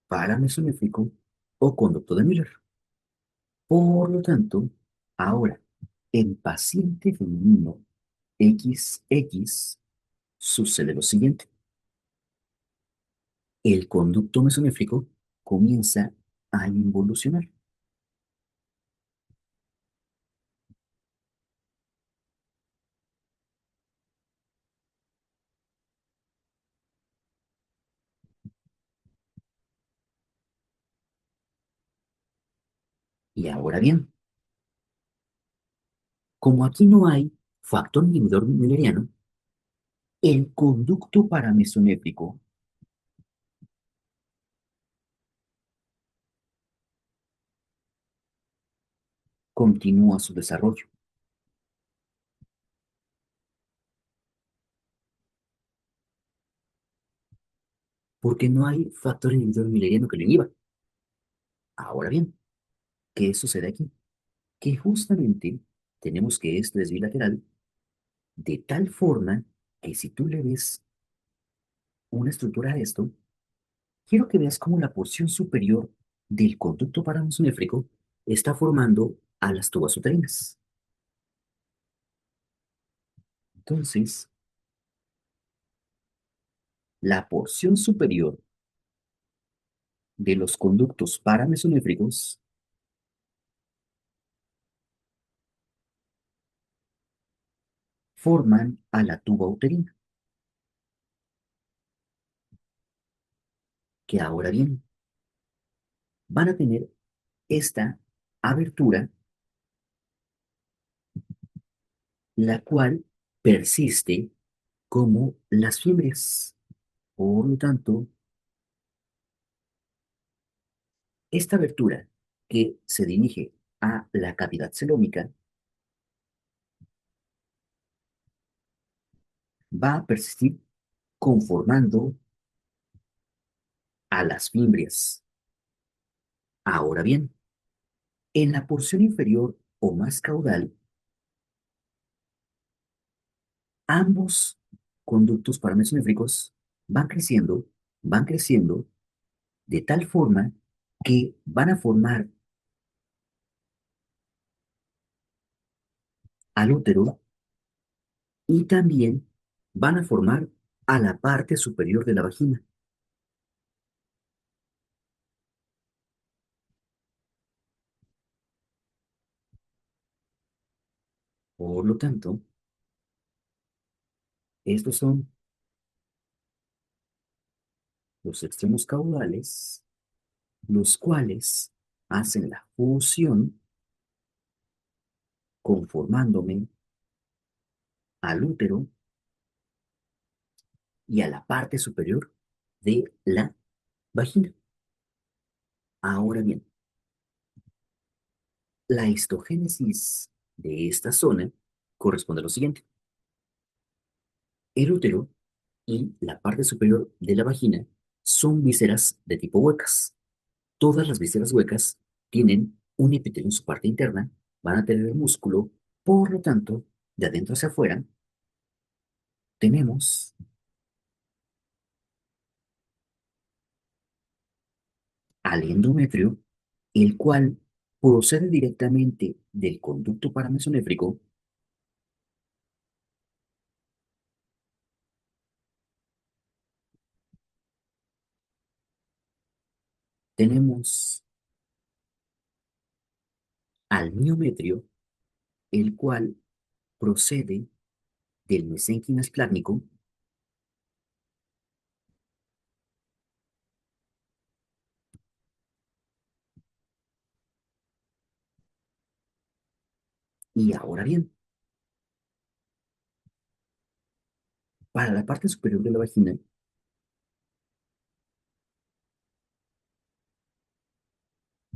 paramesonéfrico o conducto de Miller. Por lo tanto, ahora, en paciente femenino XX sucede lo siguiente. El conducto mesonéfrico comienza a involucionar. Y ahora bien, como aquí no hay factor inhibidor mülleriano, el conducto paramesonéfrico continúa su desarrollo, porque no hay factor inhibidor mülleriano que lo inhiba. Ahora bien, ¿qué sucede aquí? Que justamente tenemos que esto es bilateral, de tal forma que si tú le ves una estructura a esto, quiero que veas cómo la porción superior del conducto paramesonéfrico está formando a las tubas uterinas. Entonces, la porción superior de los conductos paramesonéfricos forman a la tuba uterina, que ahora bien van a tener esta abertura, la cual persiste como las fiebres. Por lo tanto, esta abertura que se dirige a la cavidad celómica, va a persistir conformando a las fimbrias. Ahora bien, en la porción inferior o más caudal, ambos conductos paramesonéfricos van creciendo de tal forma que van a formar al útero y también van a formar a la parte superior de la vagina. Por lo tanto, estos son los extremos caudales, los cuales hacen la fusión conformándome al útero y a la parte superior de la vagina. Ahora bien, la histogénesis de esta zona corresponde a lo siguiente. El útero y la parte superior de la vagina son vísceras de tipo huecas. Todas las vísceras huecas tienen un epitelio en su parte interna, van a tener el músculo, por lo tanto, de adentro hacia afuera, tenemos al endometrio, el cual procede directamente del conducto paramesonéfrico. Tenemos al miometrio, el cual procede del mesénquima esplácnico. Y ahora bien, para la parte superior de la vagina,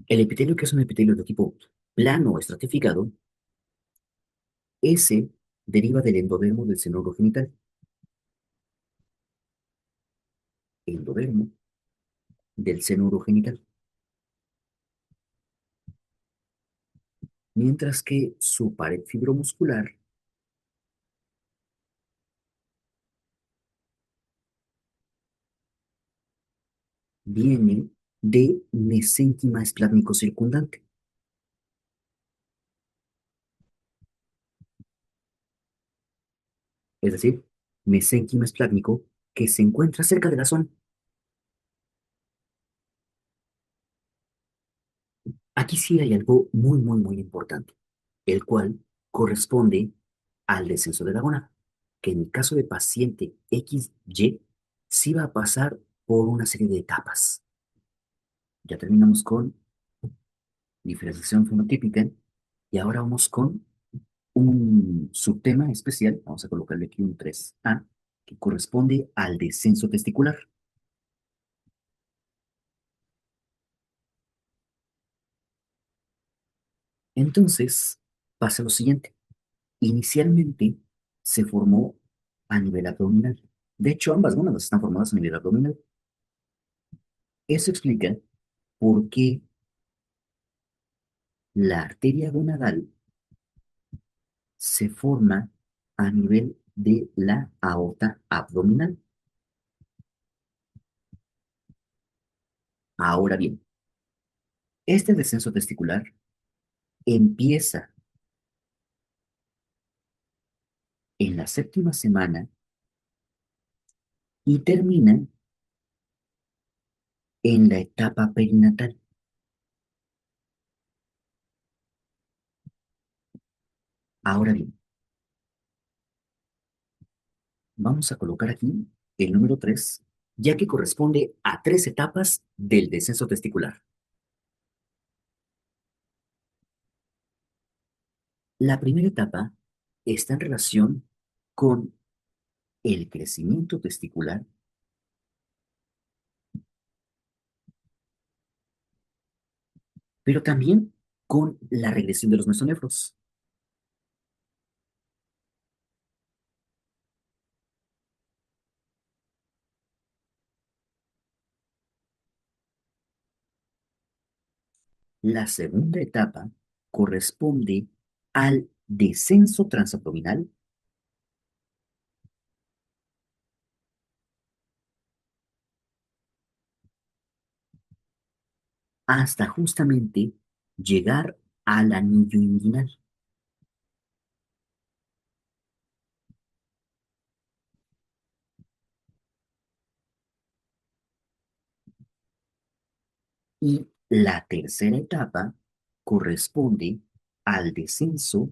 el epitelio, que es un epitelio de tipo plano o estratificado, ese deriva del endodermo del seno urogenital. Endodermo del seno urogenital. Mientras que su pared fibromuscular viene de mesénquima esplácnico circundante, es decir, mesénquima esplácnico que se encuentra cerca de la zona. Aquí sí hay algo muy importante, el cual corresponde al descenso de la gónada, que en el caso de paciente XY sí va a pasar por una serie de etapas. Ya terminamos con diferenciación fenotípica y ahora vamos con un subtema especial, vamos a colocarle aquí un 3A, que corresponde al descenso testicular. Entonces, pasa lo siguiente. Inicialmente se formó a nivel abdominal. De hecho, ambas gónadas están formadas a nivel abdominal. Eso explica por qué la arteria gonadal se forma a nivel de la aorta abdominal. Ahora bien, este descenso testicular empieza en la séptima semana y termina en la etapa perinatal. Ahora bien, vamos a colocar aquí el número 3, ya que corresponde a 3 etapas del descenso testicular. La primera etapa está en relación con el crecimiento testicular, pero también con la regresión de los mesónefros. La segunda etapa corresponde al descenso transabdominal hasta justamente llegar al anillo inguinal. Y la tercera etapa corresponde al descenso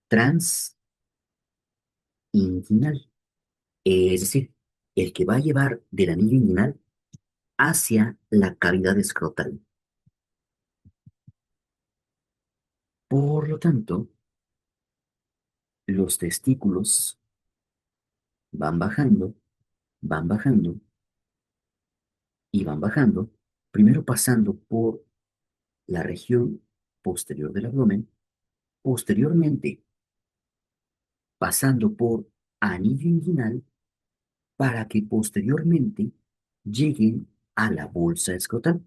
transinguinal, es decir, el que va a llevar del anillo inguinal hacia la cavidad escrotal. Por lo tanto, los testículos van bajando, van bajando y van bajando, primero pasando por la región posterior del abdomen, posteriormente pasando por anillo inguinal para que posteriormente lleguen a la bolsa escrotal.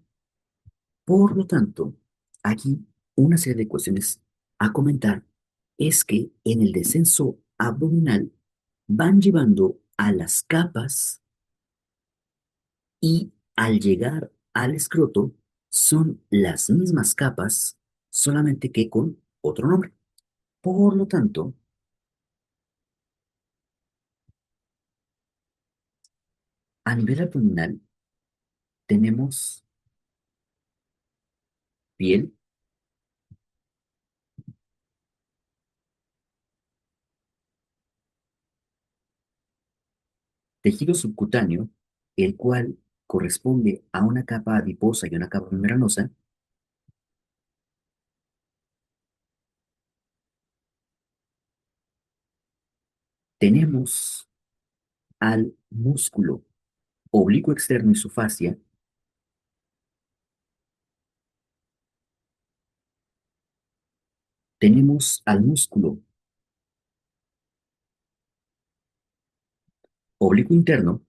Por lo tanto, aquí una serie de cuestiones a comentar es que en el descenso abdominal van llevando a las capas y al llegar al escroto son las mismas capas, solamente que con otro nombre. Por lo tanto, a nivel abdominal tenemos piel, tejido subcutáneo, el cual corresponde a una capa adiposa y una capa membranosa. Tenemos al músculo oblicuo externo y su fascia. Tenemos al músculo oblicuo interno.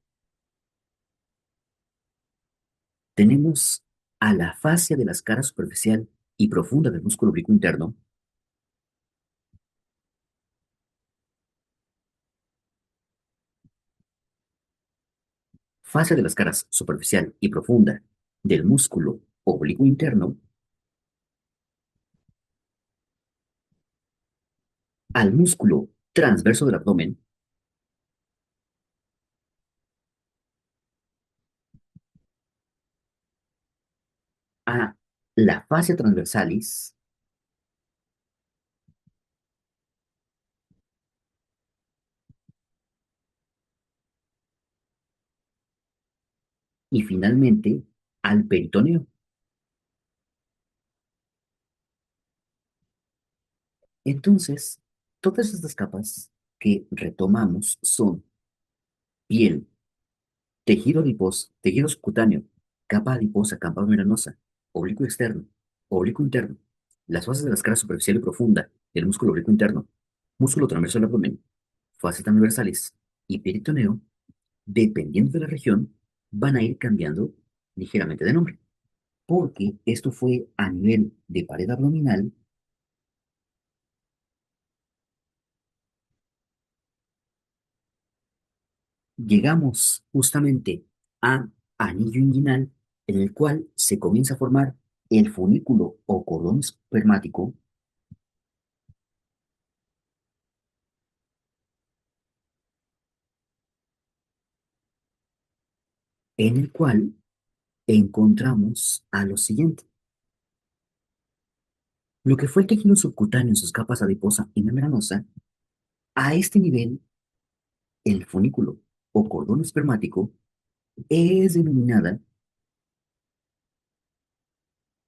Tenemos a la fascia de la escala superficial y profunda del músculo oblicuo interno. Fascia de las caras superficial y profunda del músculo oblicuo interno, al músculo transverso del abdomen, a la fascia transversalis y finalmente al peritoneo. Entonces, todas estas capas que retomamos son piel, tejido adiposo, tejido subcutáneo, capa adiposa, capa membranosa, oblicuo externo, oblicuo interno, las fases de la escala superficial y profunda del músculo oblicuo interno, músculo transverso del abdomen, fascia transversalis y peritoneo, dependiendo de la región, van a ir cambiando ligeramente de nombre, porque esto fue a nivel de pared abdominal. Llegamos justamente a anillo inguinal, en el cual se comienza a formar el folículo o cordón espermático, en el cual encontramos a lo siguiente. Lo que fue el tejido subcutáneo en sus capas adiposa y membranosa, a este nivel, el folículo o cordón espermático es denominada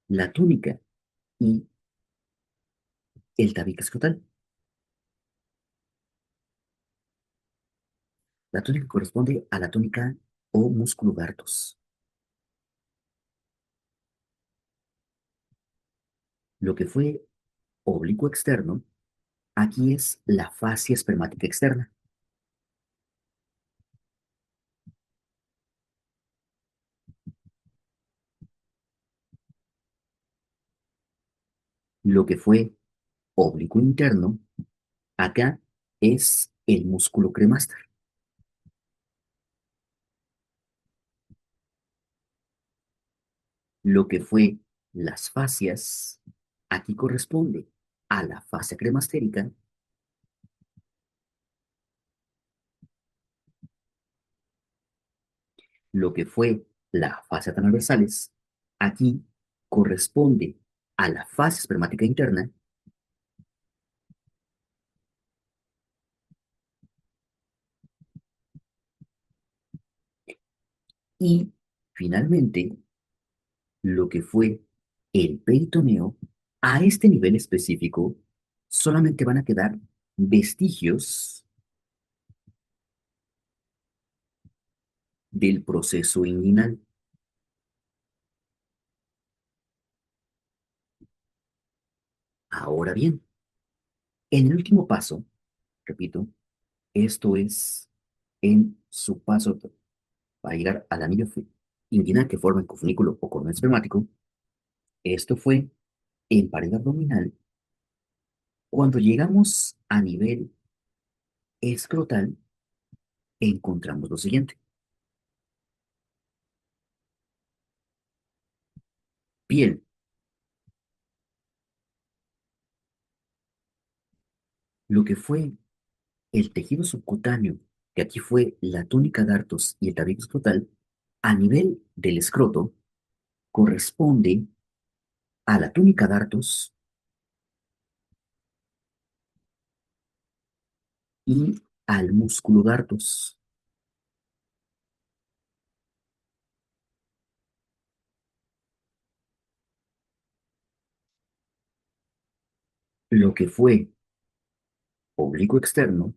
la túnica y el tabique escrotal. La túnica corresponde a la túnica o músculo dartos. Lo que fue oblicuo externo, aquí es la fascia espermática externa. Lo que fue oblicuo interno, acá es el músculo cremaster. Lo que fue las fascias, aquí corresponde a la fascia cremastérica. Lo que fue la fascia transversales, aquí corresponde a la fascia espermática interna. Y finalmente, lo que fue el peritoneo, a este nivel específico solamente van a quedar vestigios del proceso inguinal. Ahora bien, en el último paso, repito, esto es en su paso para llegar al anillo inguinal que forma el cofunículo o cordón espermático. Esto fue en pared abdominal. Cuando llegamos a nivel escrotal, encontramos lo siguiente. Piel, lo que fue el tejido subcutáneo, que aquí fue la túnica dartos y el tabique escrotal, a nivel del escroto, corresponde a la túnica dartos y al músculo dartos. Lo que fue oblicuo externo,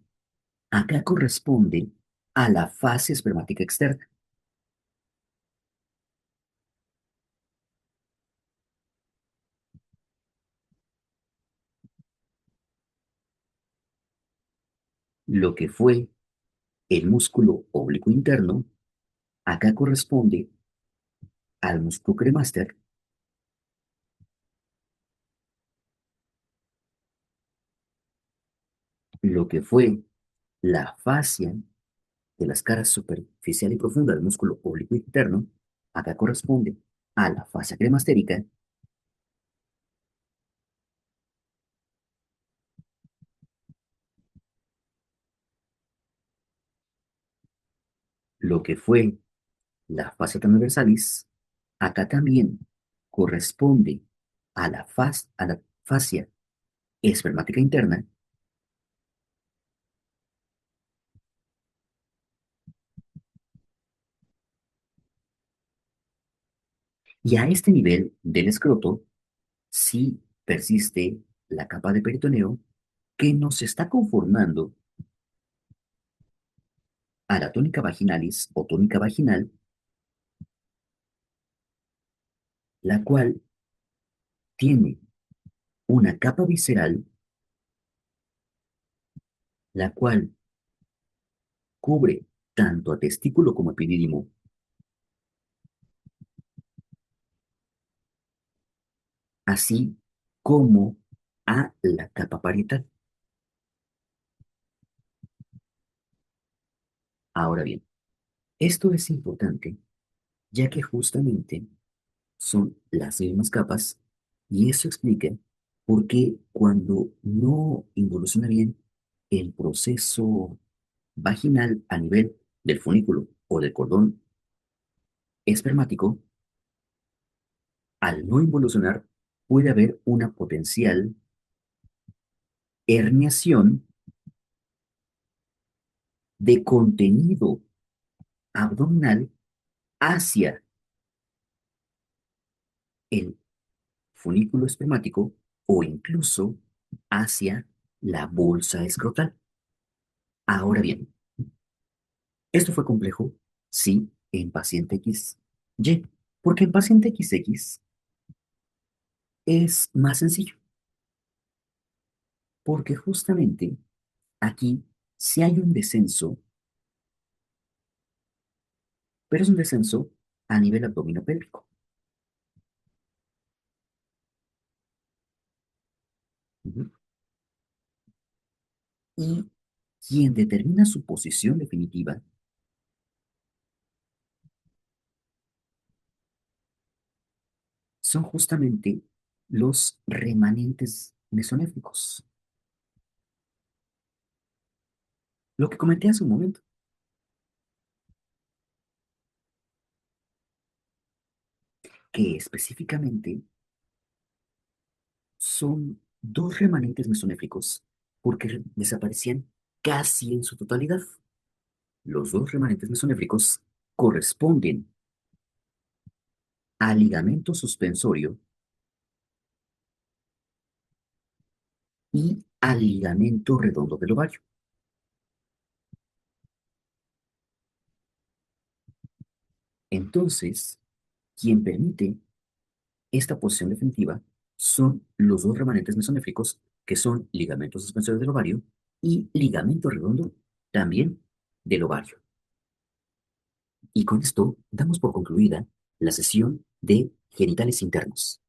acá corresponde a la fase espermática externa. Lo que fue el músculo oblicuo interno, acá corresponde al músculo cremaster. Lo que fue la fascia de las caras superficial y profunda del músculo oblicuo interno, acá corresponde a la fascia cremastérica. Lo que fue la fascia transversalis, acá también corresponde a la fascia espermática interna. Y a este nivel del escroto sí persiste la capa de peritoneo que nos está conformando a la túnica vaginalis o túnica vaginal, la cual tiene una capa visceral, la cual cubre tanto a testículo como epidídimo, así como a la capa parietal. Ahora bien, esto es importante ya que justamente son las mismas capas y eso explica por qué cuando no involuciona bien el proceso vaginal a nivel del folículo o del cordón espermático, al no involucionar puede haber una potencial herniación de contenido abdominal hacia el folículo espermático o incluso hacia la bolsa escrotal. Ahora bien, ¿esto fue complejo? Sí, en paciente XY, porque en paciente XX Es más sencillo, porque justamente aquí sí hay un descenso, pero es un descenso a nivel abdominopélvico. Ujú. Y quien determina su posición definitiva son justamente los remanentes mesonéficos. Lo que comenté hace un momento, que específicamente son dos remanentes mesonéficos porque desaparecían casi en su totalidad. Los dos remanentes mesonéficos corresponden al ligamento suspensorio y al ligamento redondo del ovario. Entonces, quien permite esta posición definitiva son los dos remanentes mesonéficos, que son ligamento suspensorio del ovario y ligamento redondo también del ovario. Y con esto damos por concluida la sesión de genitales internos.